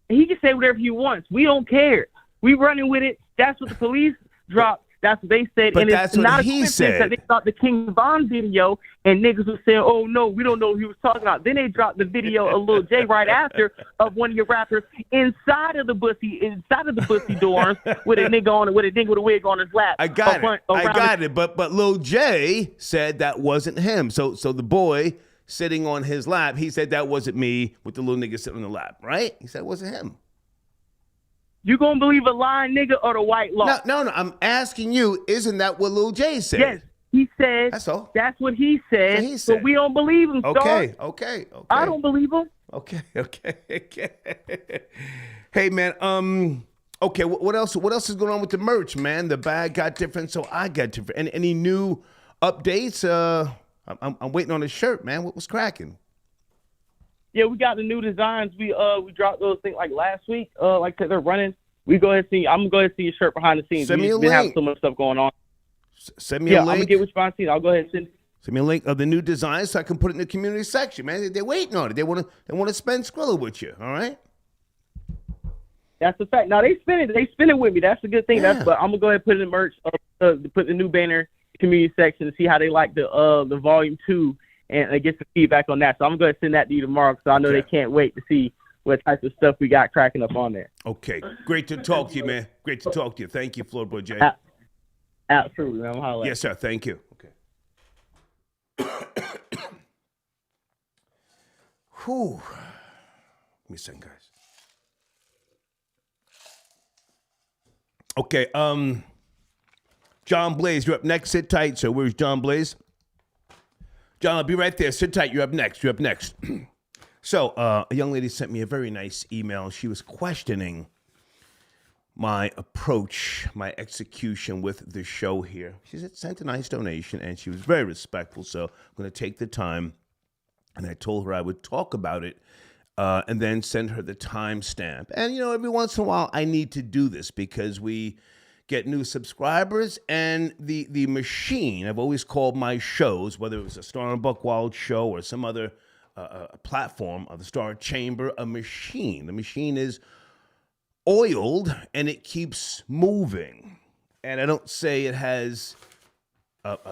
He can say whatever he wants. We don't care. We running with it. That's what the police dropped. That's what they said. But and that's it's what not he a said. that they thought the King Von video and niggas was saying, oh no, we don't know who he was talking about. Then they dropped the video of Lil J right after of one of your rappers inside of the bussy dorms with a nigga on it, with a nigga with a wig on his lap. I got it. But Lil J said that wasn't him. So the boy sitting on his lap, he said that wasn't me with the little nigga sitting on the lap, right? He said it wasn't him. You gonna believe a lying nigga or the white law? No. I'm asking you, isn't that what Lil J said? Yes, he said. That's all. That's what he said. But we don't believe him. Okay. I don't believe him. Okay. Hey man, okay. What else? What else is going on with the merch, man? The bag got different, so I got different. Any new updates? I'm waiting on a shirt, man. What was cracking? Yeah, we got the new designs. We dropped those things like last week. Like they're running. I'm gonna go ahead and see your shirt behind the scenes. Send me a link. We have so much stuff going on. Send me a link. I'm gonna get what you behind the scenes. I'll go ahead and send me a link of the new designs so I can put it in the community section, man. They're waiting on it. They want to spend Skrilla with you. All right. That's a fact. Now they spin it with me. That's a good thing. Yeah. But I'm gonna go ahead and put it in merch. Put the new banner community section to see how they like the volume 2 and get some feedback on that. So I'm gonna send that to you tomorrow because I know they can't wait to see what type of stuff we got cracking up on there. Okay, great to talk to you, man. Great to talk to you. Thank you, Floorboy Jay. Absolutely, man. I'm yes, sir. Thank you. Okay. Whew. Give me a second, guys. Okay, John Blaze, you're up next. Sit tight. So where's John Blaze? John, I'll be right there. Sit tight. You're up next. So a young lady sent me a very nice email. She was questioning my approach, my execution with the show here. She sent a nice donation, and she was very respectful. So I'm going to take the time, and I told her I would talk about it and then send her the timestamp. And, you know, every once in a while, I need to do this because we get new subscribers, and the machine, I've always called my shows, whether it was a Star and Buckwild show or some other platform of the Star Chamber, a machine. The machine is oiled, and it keeps moving. And I don't say it has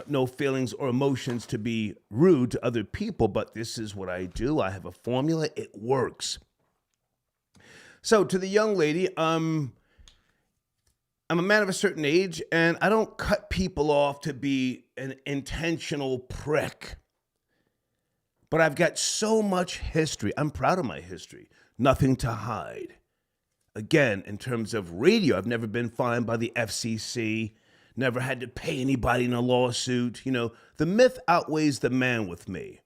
no feelings or emotions to be rude to other people, but this is what I do. I have a formula. It works. So to the young lady, I'm a man of a certain age, and I don't cut people off to be an intentional prick. But I've got so much history. I'm proud of my history. Nothing to hide. Again, in terms of radio, I've never been fined by the FCC, never had to pay anybody in a lawsuit. You know, the myth outweighs the man with me.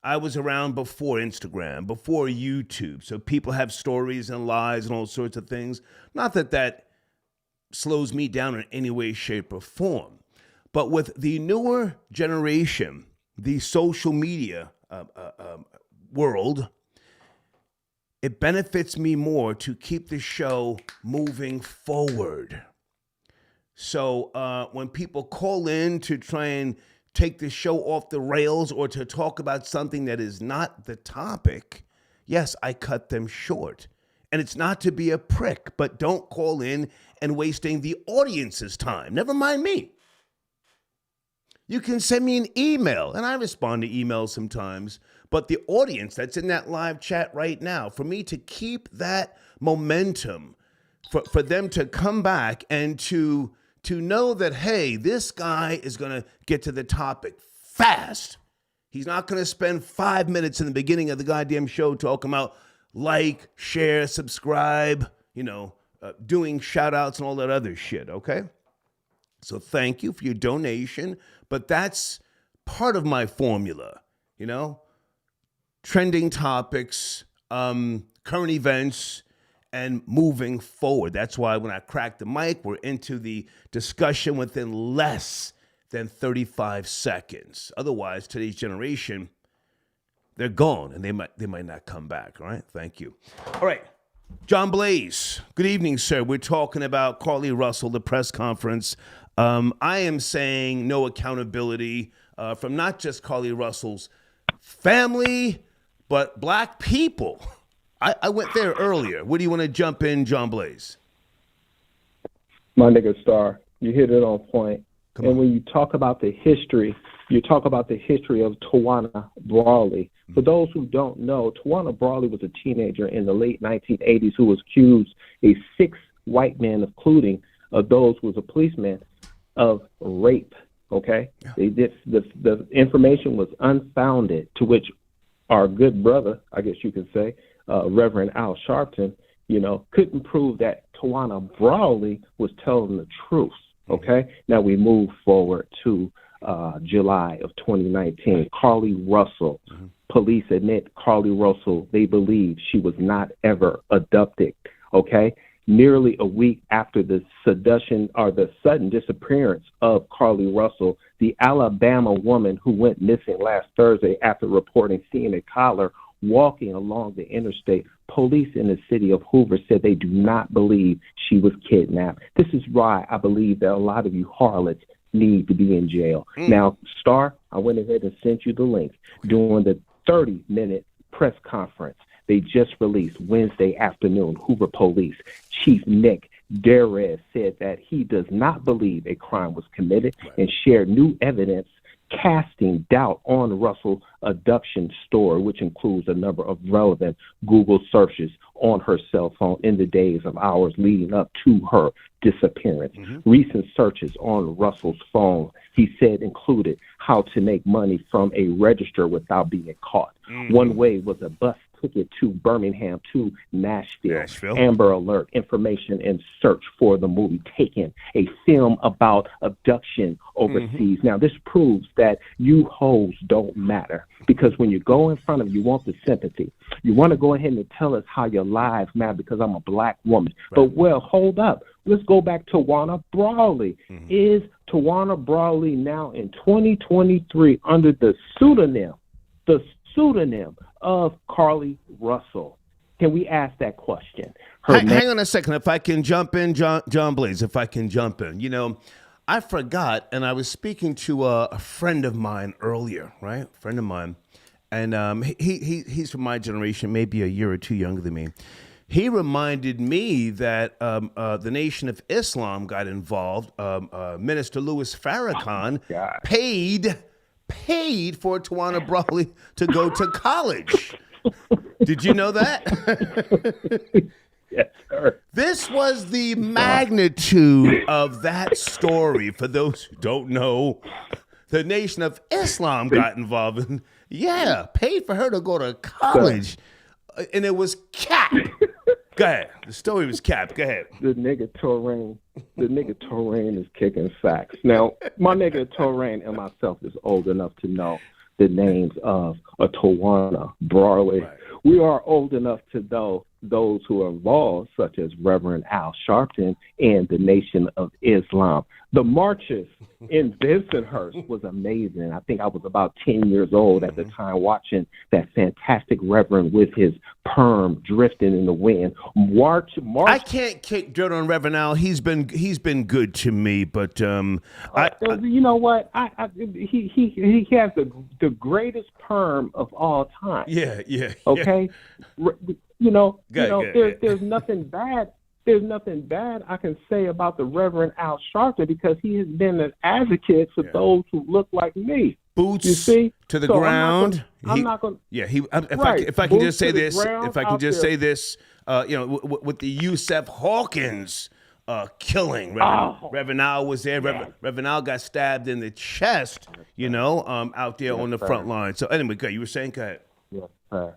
I was around before Instagram, before YouTube, so people have stories and lies and all sorts of things. Not that that slows me down in any way, shape, or form. But with the newer generation, the social media world, it benefits me more to keep the show moving forward. So when people call in to try and take the show off the rails or to talk about something that is not the topic, yes, I cut them short. And it's not to be a prick, but don't call in and wasting the audience's time. Never mind me. You can send me an email, and I respond to emails sometimes, but the audience that's in that live chat right now, for me to keep that momentum, for them to come back and to know that, hey, this guy is going to get to the topic fast. He's not going to spend 5 minutes in the beginning of the goddamn show talking about like, share, subscribe, doing shout outs and all that other shit, okay? So thank you for your donation, but that's part of my formula, trending topics, current events, and moving forward. That's why when I crack the mic, we're into the discussion within less than 35 seconds. Otherwise, today's generation, they're gone, and they might not come back, all right? Thank you. All right, John Blaze, good evening, sir. We're talking about Carlee Russell, the press conference. I am saying no accountability from not just Carlee Russell's family, but black people. I went there earlier. What do you want to jump in, John Blaze? My nigga Star, you hit it on point. When you talk about the history, you talk about the history of Tawana Brawley. For those who don't know, Tawana Brawley was a teenager in the late 1980s who was accused, 6 white men, including those who was a policeman, of rape. Okay? Yeah. The information was unfounded, to which our good brother, I guess you could say, Reverend Al Sharpton, couldn't prove that Tawana Brawley was telling the truth. Okay? Now we move forward to July of 2019. Carlee Russell. Mm-hmm. Police admit Carlee Russell, they believe she was not ever abducted. Okay? Nearly a week after the sudden disappearance of Carlee Russell, the Alabama woman who went missing last Thursday after reporting seeing a collar walking along the interstate, police in the city of Hoover said they do not believe she was kidnapped. This is why I believe that a lot of you harlots need to be in jail. Now, Star, I went ahead and sent you the link during the 30-minute press conference they just released Wednesday afternoon. Hoover Police Chief Nick Derzis said that he does not believe a crime was committed and shared new evidence casting doubt on Russell's abduction story, which includes a number of relevant Google searches on her cell phone in the days of hours leading up to her disappearance. Recent searches on Russell's phone, he said, included how to make money from a register without being caught. One way was a bus ticket to Birmingham to Nashville. Amber Alert information and search for the movie Taken, a film about abduction overseas. Now, this proves that you hoes don't matter, because when you go in front of you want the sympathy. You want to go ahead and tell us how your lives matter because I'm a black woman. But, well, hold up. Let's go back to Tawana Brawley. Is Tawana Brawley now in 2023 under the pseudonym of Carlee Russell? Can we ask that question? Hang on a second. If I can jump in, John Blaze, if I can jump in. You know, I forgot, and I was speaking to a friend of mine earlier, right? A friend of mine. And he's from my generation, maybe a year or two younger than me. He reminded me that the Nation of Islam got involved. Minister Louis Farrakhan paid for Tawana Brawley to go to college. Did you know that? Yes, sir. This was the magnitude of that story. For those who don't know, the Nation of Islam got involved in, paid for her to go to college. And it was cap. Go ahead. The story was cap. Go ahead. The nigga Torain is kicking sacks. Now, my nigga Torain and myself is old enough to know the names of a Tawana Brawley. Right. We are old enough to know those who are involved, such as Reverend Al Sharpton and the Nation of Islam. The marches in Bensonhurst was amazing. I think I was about 10 years old at the time watching that fantastic Reverend with his perm drifting in the wind. March. I can't kick dirt on Reverend Al. He's been good to me, but you know what? He has the greatest perm of all time. Yeah. Okay. Yeah. There's nothing bad. There's nothing bad I can say about the Reverend Al Sharpton because he has been an advocate for those who look like me. Boots you see? to the ground. I'm not going. Yeah, if I can just say this, with the Yusef Hawkins killing, Reverend Al was there. Reverend Al got stabbed in the chest. Out there on the front line. So anyway, go. You were saying, go ahead. Yes, sir.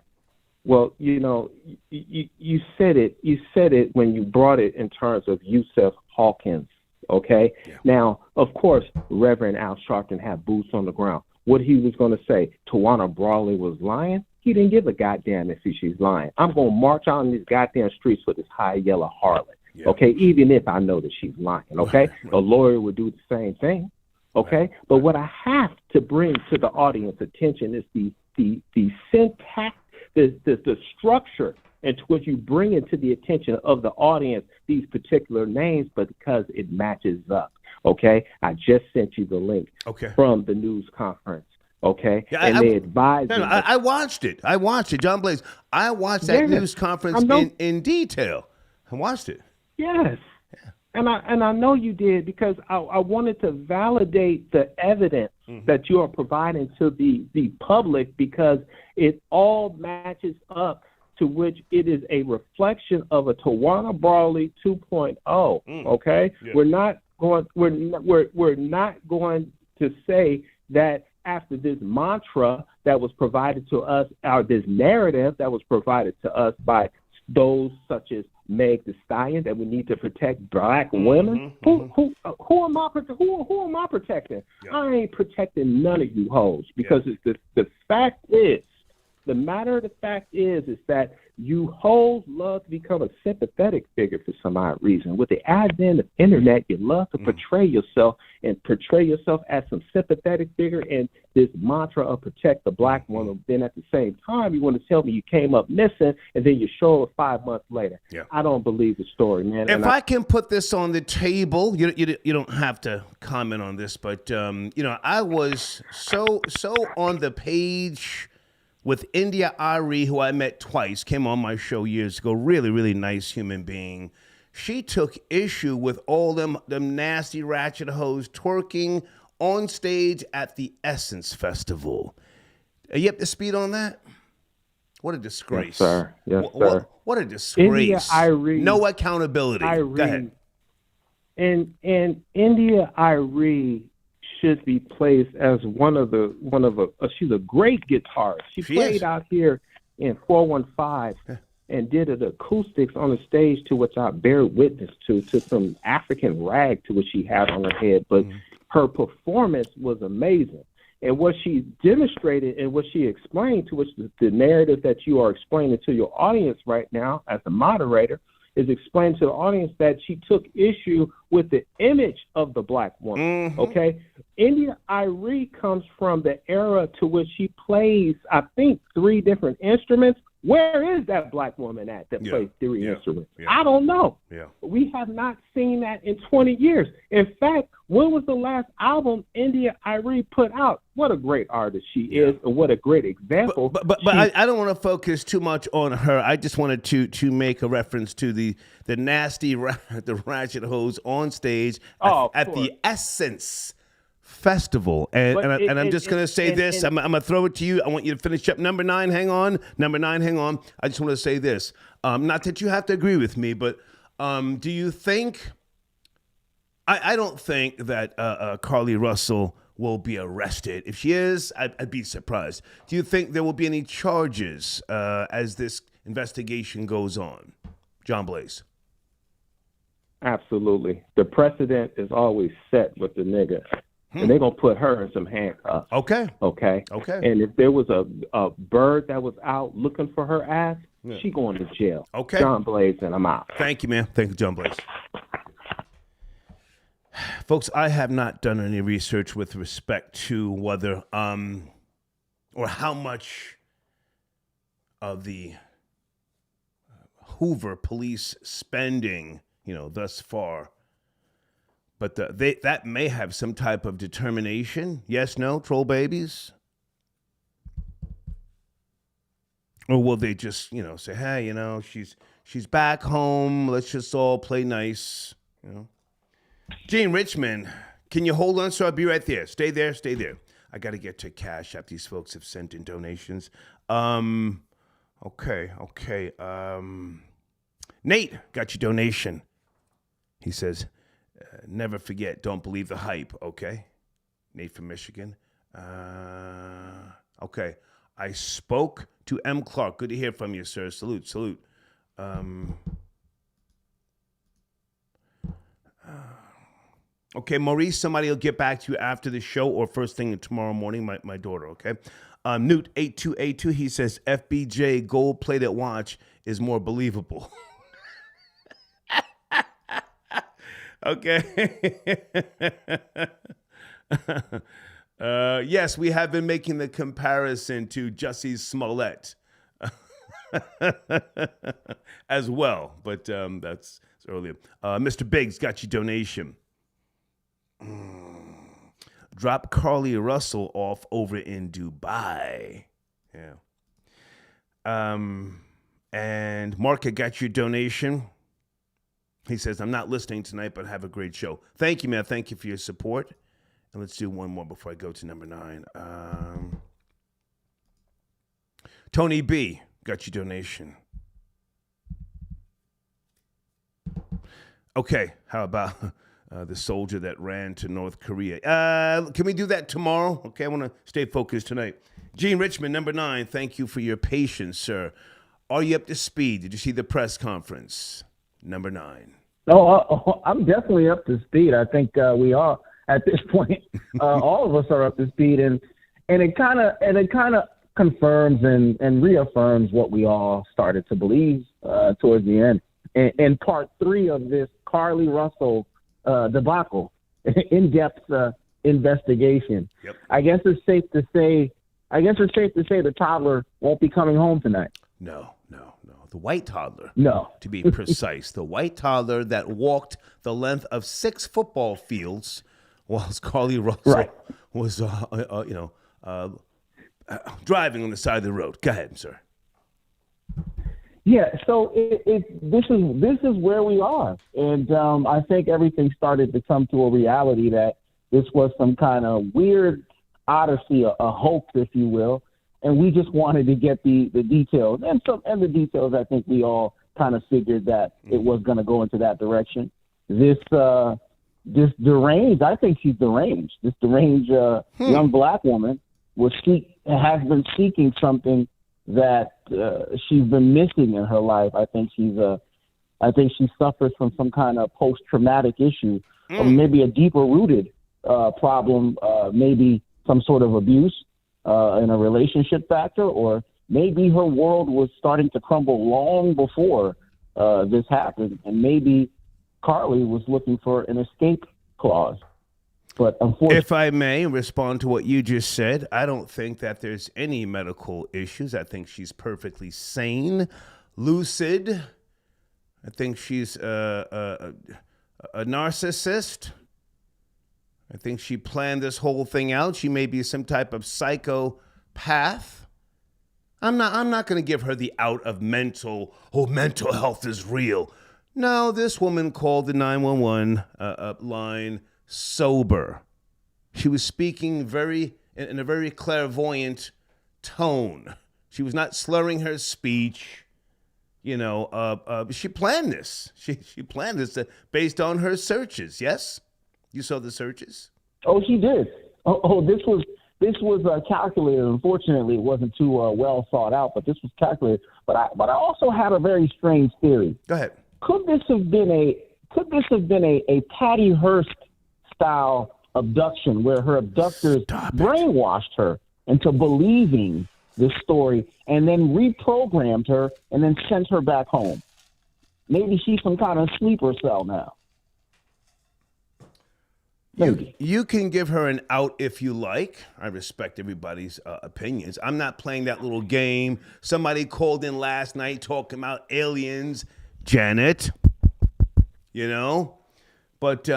Well, you said it. You said it when you brought it in terms of Yusef Hawkins. Okay. Yeah. Now, of course, Reverend Al Sharpton had boots on the ground. What he was going to say, Tawana Brawley was lying. He didn't give a goddamn if she's lying. I'm going to march out on these goddamn streets with this high yellow harlot. Yeah. Okay, even if I know that she's lying. Okay, a lawyer would do the same thing. Okay, but what I have to bring to the audience attention is the syntax. The structure into which you bring into the attention of the audience these particular names, but because it matches up. Okay, I just sent you the link from the news conference. Okay, they advised. I watched it. John Blaze. I watched that news conference in detail. I watched it. Yes. Yeah. And I know you did because I wanted to validate the evidence that you are providing to the public because it all matches up to which it is a reflection of a Tawana Brawley 2.0. Okay, yeah. We're not going to say that after this mantra that was provided to us, or this narrative that was provided to us by those such as Meg Thee Stallion, that we need to protect black women. Who am I protecting? Yeah. I ain't protecting none of you hoes because the fact is, the matter of the fact is that you hoes love to become a sympathetic figure for some odd reason. With the advent of internet, you love to portray yourself as some sympathetic figure and this mantra of protect the black woman. Then at the same time, you want to tell me you came up missing and then you show up 5 months later. Yeah. I don't believe the story, man. If I can put this on the table, you don't have to comment on this, but I was so on the page with India Ari, who I met twice, came on my show years ago. Really, really nice human being. She took issue with all them nasty ratchet hoes twerking on stage at the Essence Festival. Are you up to speed on that? What a disgrace. Yes, sir. Yes, sir. What a disgrace. India Irie. No accountability. Irie. Go ahead. And India Irie should be placed as she's a great guitarist. She played out here in 415 and did an acoustics on the stage to which I bear witness to some African rag to which she had on her head. But her performance was amazing. And what she demonstrated and what she explained to which the narrative that you are explaining to your audience right now as a moderator is explained to the audience that she took issue with the image of the black woman. Okay? India Irie comes from the era to which she plays, I think, 3 different instruments. Where is that black woman at that plays 3 instruments? I don't know. We have not seen that in 20 years. In fact, when was the last album India Irie put out? What a great artist she is, and what a great example. But I don't want to focus too much on her. I just wanted to make a reference to the nasty, the ratchet hoes on stage at the Essence Festival. And I'm just going to say this. I'm going to throw it to you. I want you to finish up. Number 9, hang on. Number 9, hang on. I just want to say this. Not that you have to agree with me, but do you think... I don't think that Carlee Russell will be arrested. If she is, I'd be surprised. Do you think there will be any charges as this investigation goes on? John Blaze. Absolutely. The precedent is always set with the nigga. And they're going to put her in some handcuffs. Okay. And if there was a bird that was out looking for her ass, she going to jail. Okay. John Blaze, and I'm out. Thank you, man. Thank you, John Blaze. Folks, I have not done any research with respect to whether or how much of the Hoover police spending, thus far. But that may have some type of determination. Yes, no, troll babies? Or will they just, say, hey, she's back home. Let's just all play nice, Gene Richmond, can you hold on? So I'll be right there. Stay there. I got to get to Cash App. These folks have sent in donations. Okay. Nate, got your donation. He says, never forget, don't believe the hype. Okay. Nate from Michigan. Okay. I spoke to M. Clark. Good to hear from you, sir. Salute. Okay, Maurice, somebody will get back to you after the show or first thing tomorrow morning, my daughter, okay? Newt, 8282, he says, FBJ gold-plated watch is more believable. Okay. Yes, we have been making the comparison to Jussie Smollett as well, but that's earlier. Mr. Biggs got your donation. Drop Carlee Russell off over in Dubai. Yeah. And Mark, I got your donation. He says, I'm not listening tonight, but have a great show. Thank you, man. Thank you for your support. And let's do one more before I go to number 9. Tony B, got your donation. Okay, how about the soldier that ran to North Korea? Can we do that tomorrow? Okay, I want to stay focused tonight. Gene Richmond, number 9, thank you for your patience, sir. Are you up to speed? Did you see the press conference? Number 9. Oh, I'm definitely up to speed. I think we are at this point. All of us are up to speed, and it kind of confirms and reaffirms what we all started to believe towards the end. In part 3 of this Carlee Russell debacle, in-depth investigation. Yep. I guess it's safe to say the toddler won't be coming home tonight. No. The white toddler. No. To be precise. The white toddler that walked the length of 6 football fields whilst Carlee Russell was, driving on the side of the road. Go ahead, sir. Yeah, so this is where we are, and I think everything started to come to a reality that this was some kind of weird odyssey, a hoax, if you will, and we just wanted to get the details, and the details. I think we all kind of figured that it was going to go into that direction. This deranged, I think she's deranged. This deranged young black woman has been seeking something that she's been missing in her life. I think she suffers from some kind of post-traumatic issue, or maybe a deeper-rooted problem, maybe some sort of abuse in a relationship factor, or maybe her world was starting to crumble long before this happened, and maybe Carlee was looking for an escape clause. But unfortunately, if I may respond to what you just said, I don't think that there's any medical issues. I think she's perfectly sane, lucid. I think she's a narcissist. I think she planned this whole thing out. She may be some type of psychopath. I'm not going to give her the out of mental health is real. No, this woman called the 911 line sober. She was speaking in a very clairvoyant tone. She was not slurring her speech. She planned this. She planned this based on her searches. Yes, you saw the searches. Oh, she did. This was calculated. Unfortunately, it wasn't too well thought out, but this was calculated. But I also had a very strange theory. Go ahead. Could this have been a Patty Hearst style abduction where her abductors brainwashed her into believing this story and then reprogrammed her and then sent her back home? Maybe she's some kind of sleeper cell now. You can give her an out if you like. I respect everybody's opinions. I'm not playing that little game. Somebody called in last night talking about aliens, Janet. But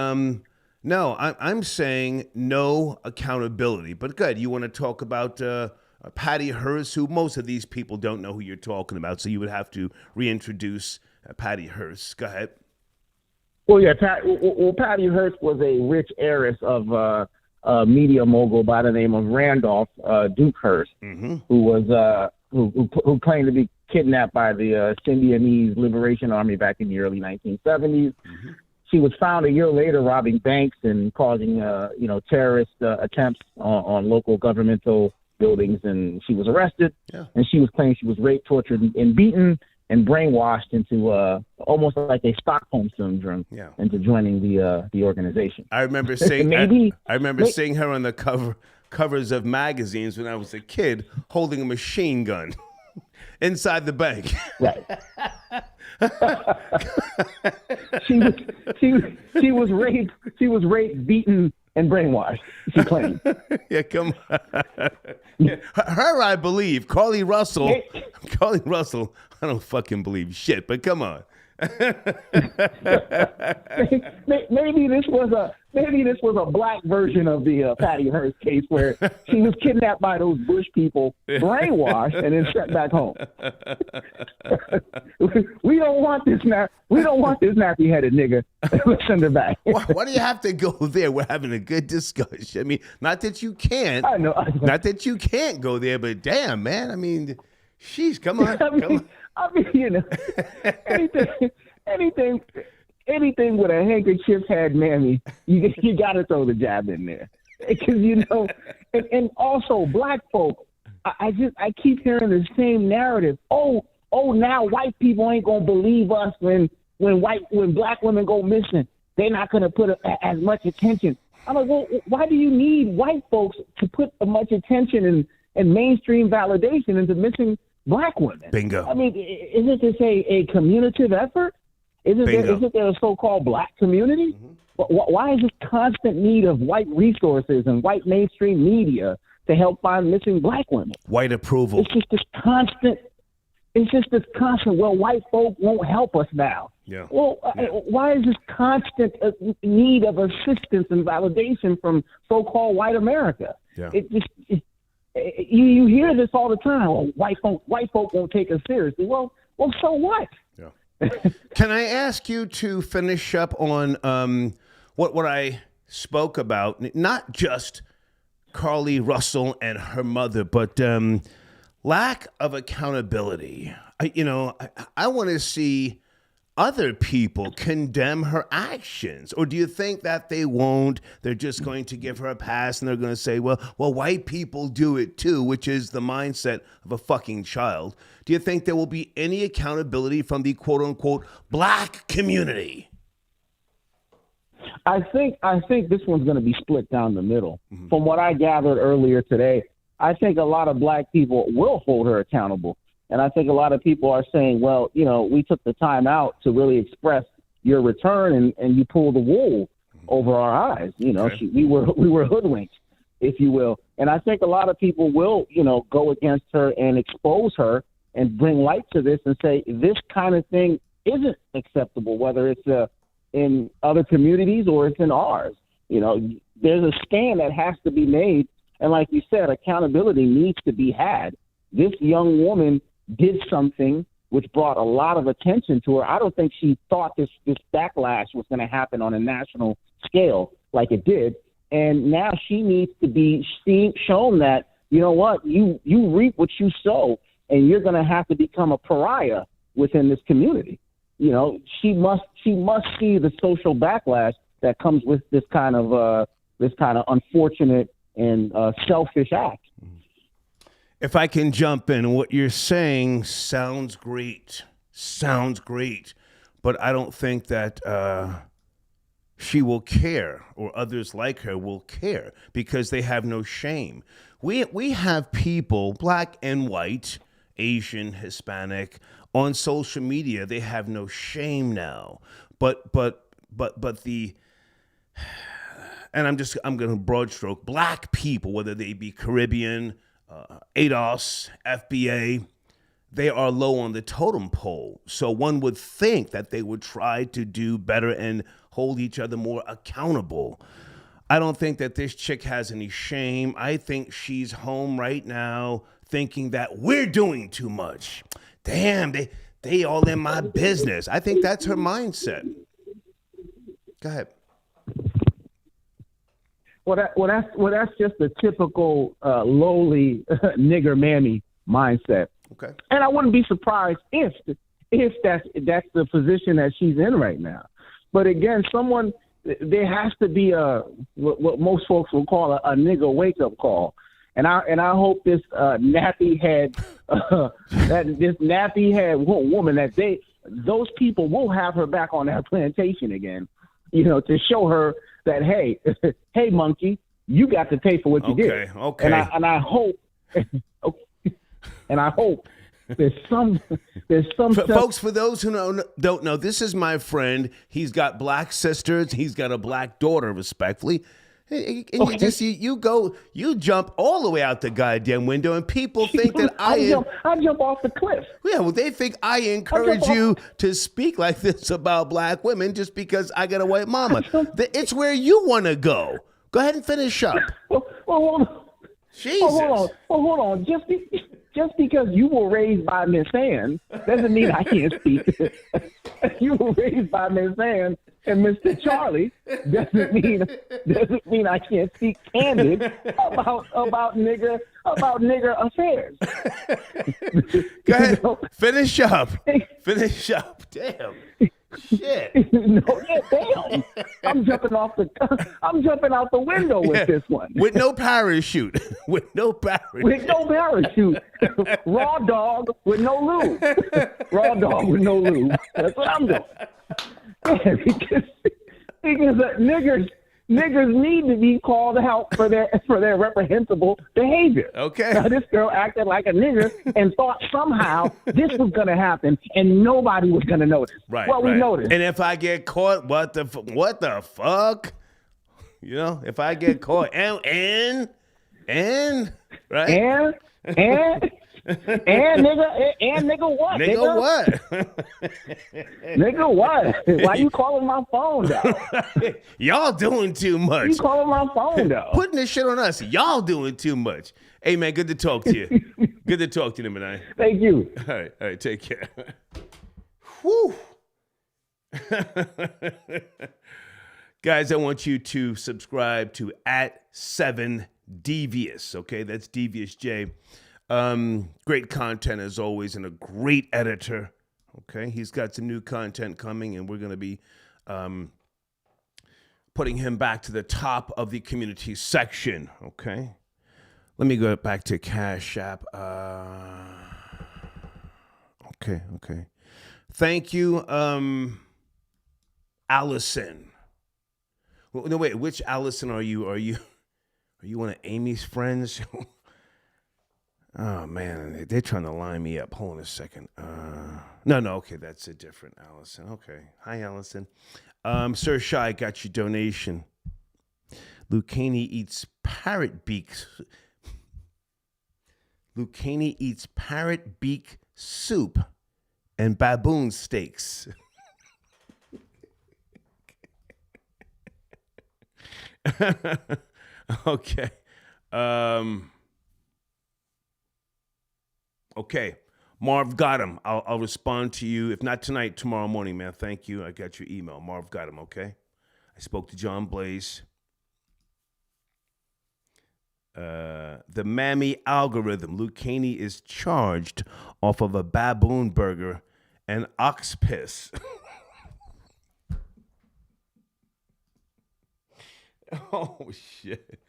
no, I'm saying no accountability. But good, you want to talk about Patty Hearst, who most of these people don't know who you're talking about, so you would have to reintroduce Patty Hearst. Go ahead. Well, yeah, Patty Hearst was a rich heiress of a media mogul by the name of Randolph Duke Hearst, who was who claimed to be kidnapped by the Symbionese Liberation Army back in the early 1970s. She was found a year later robbing banks and causing terrorist attempts on local governmental buildings, and she was arrested. Yeah. And she was claiming she was raped, tortured, and beaten, and brainwashed into almost like a Stockholm syndrome into joining the organization. I remember seeing her on the covers of magazines when I was a kid, holding a machine gun inside the bank. Right. She was raped. She was raped, beaten, and brainwashed. She claimed. Yeah, come on. Her, I believe. Carlee Russell. I don't fucking believe shit, but come on. maybe this was a black version of the Patty Hearst case where she was kidnapped by those Bush people, brainwashed, and then sent back home. We don't want this nappy-headed nigga. Let's send her back. Why do you have to go there? We're having a good discussion. I mean, not that you can't. I know. Not that you can't go there, but damn, man. I mean, sheesh, come on. I mean, anything with a handkerchief had mammy, you got to throw the jab in there, because and also black folk. I keep hearing the same narrative. Oh, now white people ain't gonna believe us when black women go missing. They're not gonna put as much attention. I'm like, well, why do you need white folks to put as much attention and mainstream validation into missing black women? Bingo. I mean, isn't this a communicative effort? Isn't there a so-called black community? Why is this constant need of white resources and white mainstream media to help find missing black women? White approval. It's just this constant. Well, white folk won't help us now. Yeah. Well, why is this constant need of assistance and validation from so-called white America? Yeah. You hear this all the time. Well, white folk won't take us seriously. Well, so what? Yeah. Can I ask you to finish up on what I spoke about? Not just Carlee Russell and her mother, but lack of accountability. I want to see other people condemn her actions, or do you think that they won't? They're just going to give her a pass, and they're going to say, well, white people do it too, which is the mindset of a fucking child. Do you think there will be any accountability from the quote unquote black community? I think this one's going to be split down the middle. Mm-hmm. From what I gathered earlier today, I think a lot of black people will hold her accountable. And I think a lot of people are saying, well, we took the time out to really express your return, and you pulled the wool over our eyes. Okay. We were hoodwinked, if you will. And I think a lot of people will, go against her and expose her and bring light to this and say this kind of thing isn't acceptable, whether it's in other communities or it's in ours. There's a stand that has to be made. And like you said, accountability needs to be had. This young woman did something which brought a lot of attention to her. I don't think she thought this backlash was going to happen on a national scale like it did. And now she needs to be shown that, you reap what you sow, and you're going to have to become a pariah within this community. She must see the social backlash that comes with this kind of unfortunate and selfish act. If I can jump in, what you're saying sounds great, but I don't think that she will care, or others like her will care, because they have no shame. We have people, black and white, Asian, Hispanic, on social media. They have no shame now. But the, and I'm going to broad stroke, black people, whether they be Caribbean, ADOS, FBA, they are low on the totem pole. So one would think that they would try to do better and hold each other more accountable. I don't think that this chick has any shame. I think she's home right now thinking that we're doing too much. Damn, they all in my business. I think that's her mindset. Go ahead. Well, that's just a typical lowly nigger mammy mindset. Okay. And I wouldn't be surprised if that's the position that she's in right now. But again, there has to be what most folks will call a nigger wake up call. And I hope this nappy head woman those people will have her back on that plantation again, to show her that, hey, monkey, you got to pay for what you did. Okay. And I hope, there's some folks, for those who don't know, this is my friend. He's got black sisters. He's got a black daughter, respectfully. And you jump all the way out the goddamn window, and people think that I jump off the cliff. Yeah, well, they think I encourage you to speak like this about black women just because I got a white mama. It's where you want to go. Go ahead and finish up. Well, hold on. Jesus. Hold on. Just because you were raised by Miss Ann doesn't mean I can't speak. You were raised by Miss Ann and Mr. Charlie doesn't mean I can't speak candid about nigger affairs. Go ahead. Finish up. Damn. Shit. No, damn. I'm jumping out the window with this one. With no parachute. Raw dog with no lube. That's what I'm doing. Yeah, because niggers need to be called out for their reprehensible behavior. Okay. Now, this girl acted like a nigger and thought somehow this was going to happen and nobody was going to notice. Right. Well, we noticed. And if I get caught, what the fuck? If I get caught, and right? And And nigga what? Nigga what? Nigga what? Why you calling my phone though? Y'all doing too much. You calling my phone though? Putting this shit on us. Y'all doing too much. Hey man, good to talk to you. Good to talk to you, number 9. Thank you. All right, take care. Whew. Guys, I want you to subscribe to @7Devious. Okay, that's Devious J. Great content as always, and a great editor. Okay, he's got some new content coming, and we're going to be putting him back to the top of the community section. Okay, let me go back to Cash App. Okay. Thank you, Allison. Well, no, wait. Which Allison are you? Are you one of Amy's friends? Oh man, they're trying to line me up. Hold on a second. No. Okay, that's a different Allison. Okay, hi Allison. Sir Shy got your donation. Lucchini eats parrot beaks. Lucchini eats parrot beak soup and baboon steaks. Okay. Okay. Marv got him. I'll respond to you. If not tonight, tomorrow morning, man. Thank you. I got your email. Marv got him, okay? I spoke to John Blaze. The Mammy algorithm. Lucchini is charged off of a baboon burger and ox piss. Oh, shit.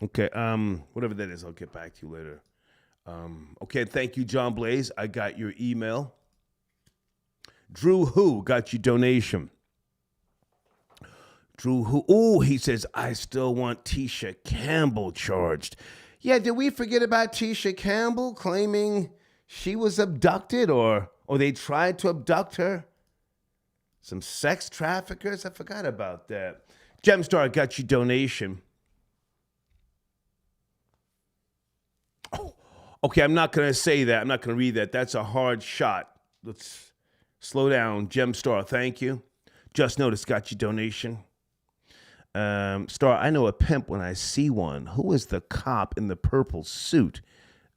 Okay, whatever that is, I'll get back to you later. Okay, thank you, John Blaze. I got your email. Drew Who got your donation. Drew Who, oh, he says, I still want Tisha Campbell charged. Yeah, did we forget about Tisha Campbell claiming she was abducted or they tried to abduct her? Some sex traffickers? I forgot about that. Gemstar got your donation. Oh, okay, I'm not going to say that. I'm not going to read that. That's a hard shot. Let's slow down. Gemstar, thank you. Just Notice got your donation. Star, I know a pimp when I see one. Who is the cop in the purple suit?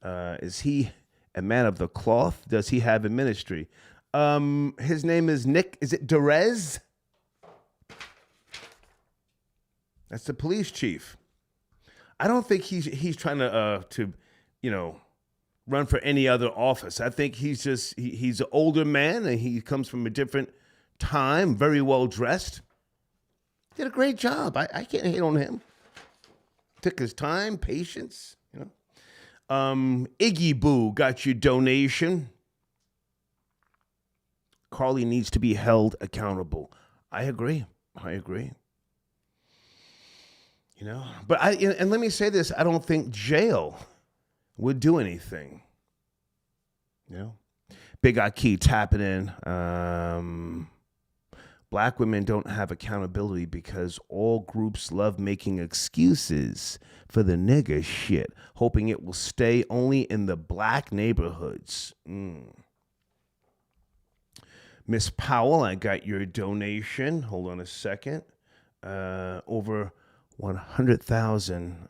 Is he a man of the cloth? Does he have a ministry? His name is Nick. Is it Derzis? That's the police chief. I don't think he's trying to run for any other office. I think he's an older man and he comes from a different time, very well dressed. Did a great job. I can't hate on him. Took his time, patience, Iggy Boo got your donation. Carlee needs to be held accountable. I agree. But and let me say this, I don't think jail would do anything. Big Aki tapping in. Black women don't have accountability because all groups love making excuses for the nigga shit, hoping it will stay only in the black neighborhoods. Miss Powell, I got your donation. Hold on a second. Over 100,000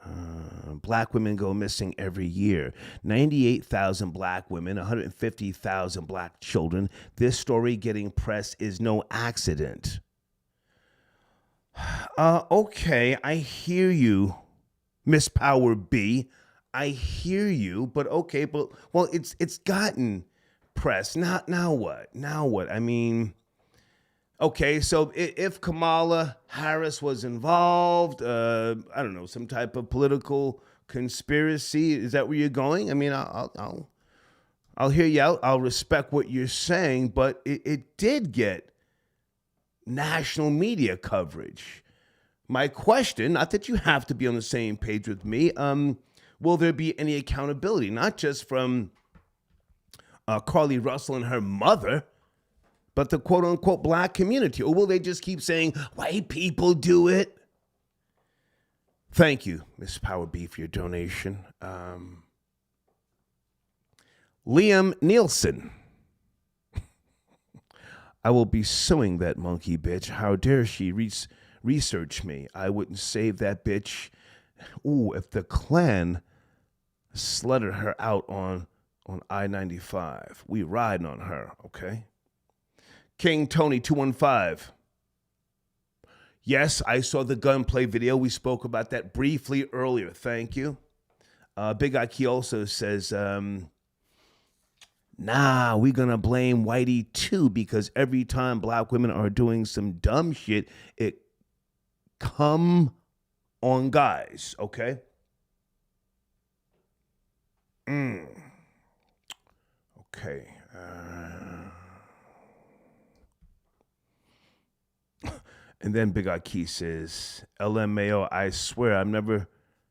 black women go missing every year. 98,000 black women, 150,000 black children. This story getting press is no accident. Okay, I hear you, Miss Power B. I hear you, but okay, well, it's gotten press. Now what? I mean, okay, so if Kamala Harris was involved, I don't know, some type of political conspiracy, is that where you're going? I mean, I'll hear you out. I'll respect what you're saying, but it did get national media coverage. My question, not that you have to be on the same page with me, will there be any accountability, not just from Carlee Russell and her mother, but the quote unquote black community? Or will they just keep saying white people do it? Thank you, Miss Power B, for your donation. Liam Nielsen. I will be suing that monkey bitch. How dare she research me? I wouldn't save that bitch. Ooh, if the Klan sledded her out on I-95. We riding on her, okay? King Tony 215. Yes, I saw the gunplay video. We spoke about that briefly earlier. Thank you. Big Ike also says, nah, we're going to blame Whitey too, because every time black women are doing some dumb shit, it come on guys, okay? Okay. And then Big Ike says, LMAO, I swear I'm never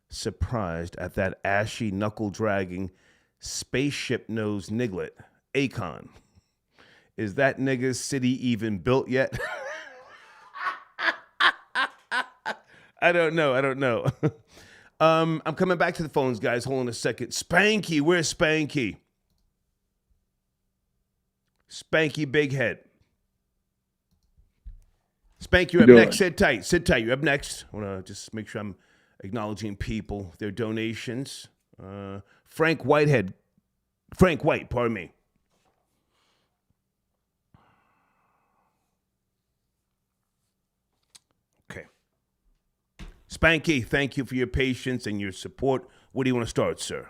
surprised at that ashy knuckle-dragging spaceship nose niglet, Akon. Is that nigga's city even built yet? I don't know. I'm coming back to the phones, guys. Hold on a second. Spanky, where's Spanky? Spanky Big Head. Spank, you're up next. Sit tight. You're up next. I want to just make sure I'm acknowledging people, their donations. Frank White, pardon me. Okay. Spanky, thank you for your patience and your support. Where do you want to start, sir?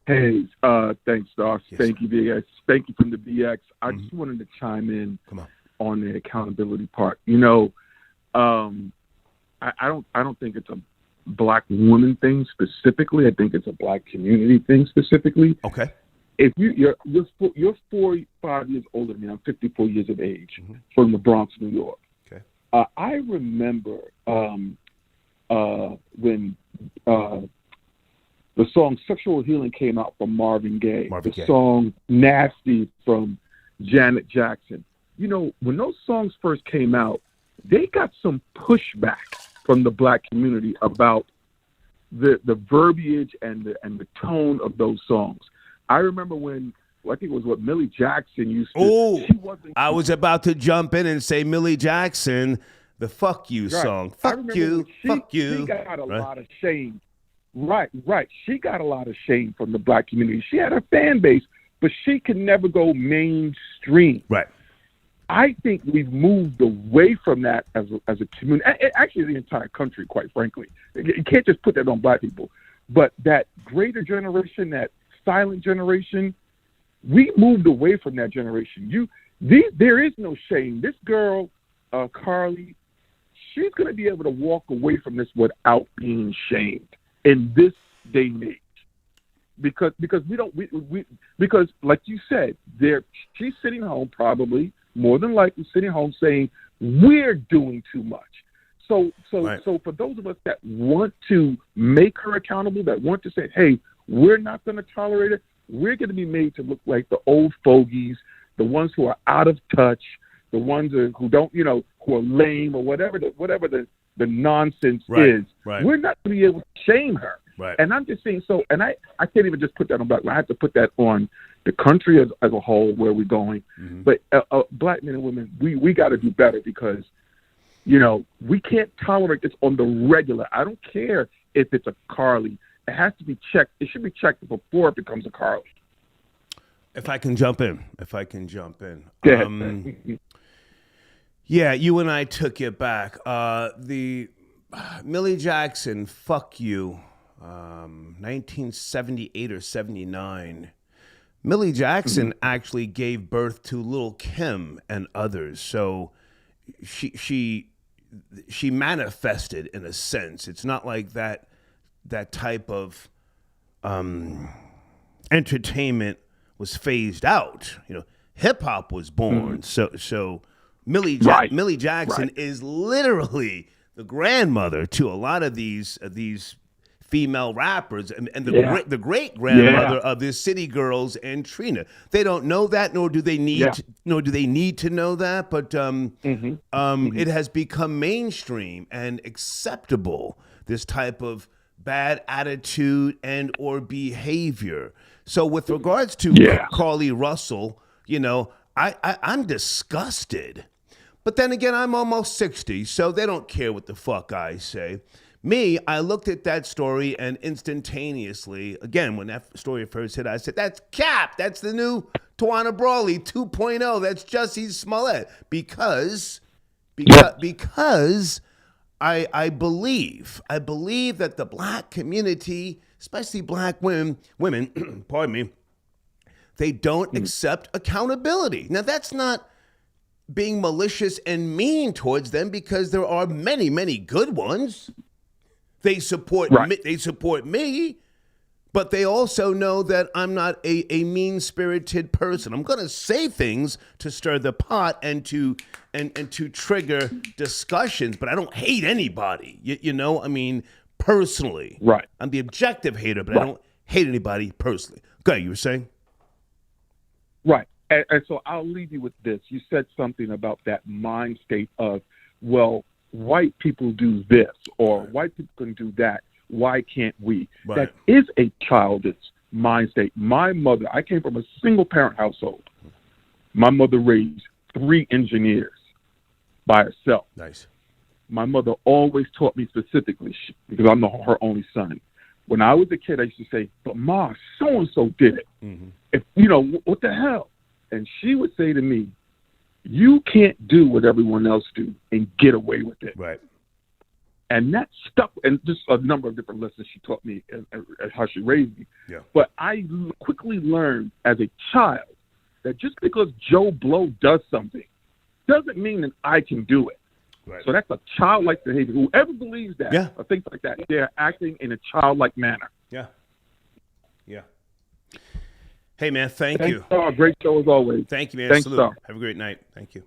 Hey, thanks, Doc. Yes. Thank you, BX. Thank you from the BX. I just wanted to chime in on the accountability part. You know, I don't think it's a black woman thing specifically. I think it's a black community thing specifically. Okay. If you're 45 years older than me, I'm 54 years of age, from the Bronx, New York. Okay. I remember when the song "Sexual Healing" came out from Marvin Gaye. The song "Nasty" from Janet Jackson. You know, when those songs first came out, they got some pushback from the black community about the verbiage and the tone of those songs. I remember when, I think it was what Millie Jackson used to. Oh, I was about to jump in and say Millie Jackson, the "Fuck You" song. Fuck you. She got a lot of shame. Right. She got a lot of shame from the black community. She had a fan base, but she could never go mainstream. Right. I think we've moved away from that as a community. Actually, the entire country, quite frankly. You can't just put that on black people. But that greater generation, that silent generation, we moved away from that generation. There is no shame. This girl, Carlee, she's going to be able to walk away from this without being shamed in this day and age. Because because like you said, she's sitting home probably, more than likely sitting home saying, we're doing too much. So for those of us that want to make her accountable, that want to say, hey, we're not going to tolerate it, we're going to be made to look like the old fogies, the ones who are out of touch, the ones who don't, who are lame or whatever the nonsense is. Right. We're not going to be able to shame her. Right. And I'm just saying, and I can't even just put that on black. I have to put that on the country as a whole, where we're going. But black men and women, we got to do better, because, we can't tolerate this on the regular. I don't care if it's a Carlee. It has to be checked. It should be checked before it becomes a Carlee. If I can jump in. Go ahead. Yeah, you and I took it back. The Millie Jackson, "Fuck You," 1978 or 79. Millie Jackson actually gave birth to Lil' Kim and others. So she manifested, in a sense. It's not like that type of entertainment was phased out. Hip hop was born. So Millie Jackson is literally the grandmother to a lot of these female rappers and the Yeah. the great grandmother Yeah. of the City Girls and Trina. They don't know that, nor do they need to know that. But it has become mainstream and acceptable, this type of bad attitude and or behavior. So with regards to Carlee Russell, you know, I'm disgusted. But then again, I'm almost 60, so they don't care what the fuck I say. Me, I looked at that story and instantaneously, again, when that story first hit, I said, that's cap. That's the new Tawana Brawley 2.0. That's Jussie Smollett. Because I believe that the black community, especially black women, pardon me, they don't accept accountability. Now, that's not being malicious and mean towards them, because there are many, many good ones. They support me, but they also know that I'm not a mean-spirited person. I'm going to say things to stir the pot and to trigger discussions, but I don't hate anybody. You know, I mean, personally. Right. I'm the objective hater, but I don't hate anybody personally. Go ahead, you were saying? Right. And so I'll leave you with this. You said something about that mind state of, well, white people do this or white people can do that. Why can't we? Right. That is a childish mind state. My mother, I came from a single parent household. My mother raised 3 engineers by herself. Nice. My mother always taught me specifically, because I'm her only son. When I was a kid, I used to say, but Ma, so-and-so did it. Mm-hmm. If you know, what the hell? And she would say to me, you can't do what everyone else do and get away with it. Right. And that stuck, and just a number of different lessons she taught me and how she raised me. Yeah. But I quickly learned as a child that just because Joe Blow does something doesn't mean that I can do it. Right. So that's a childlike behavior. Whoever believes that or thinks like that, they're acting in a childlike manner. Yeah. Yeah. Hey, man, thank you. Star. Great show as always. Thank you, man. Thanks, Salute. Star. Have a great night. Thank you.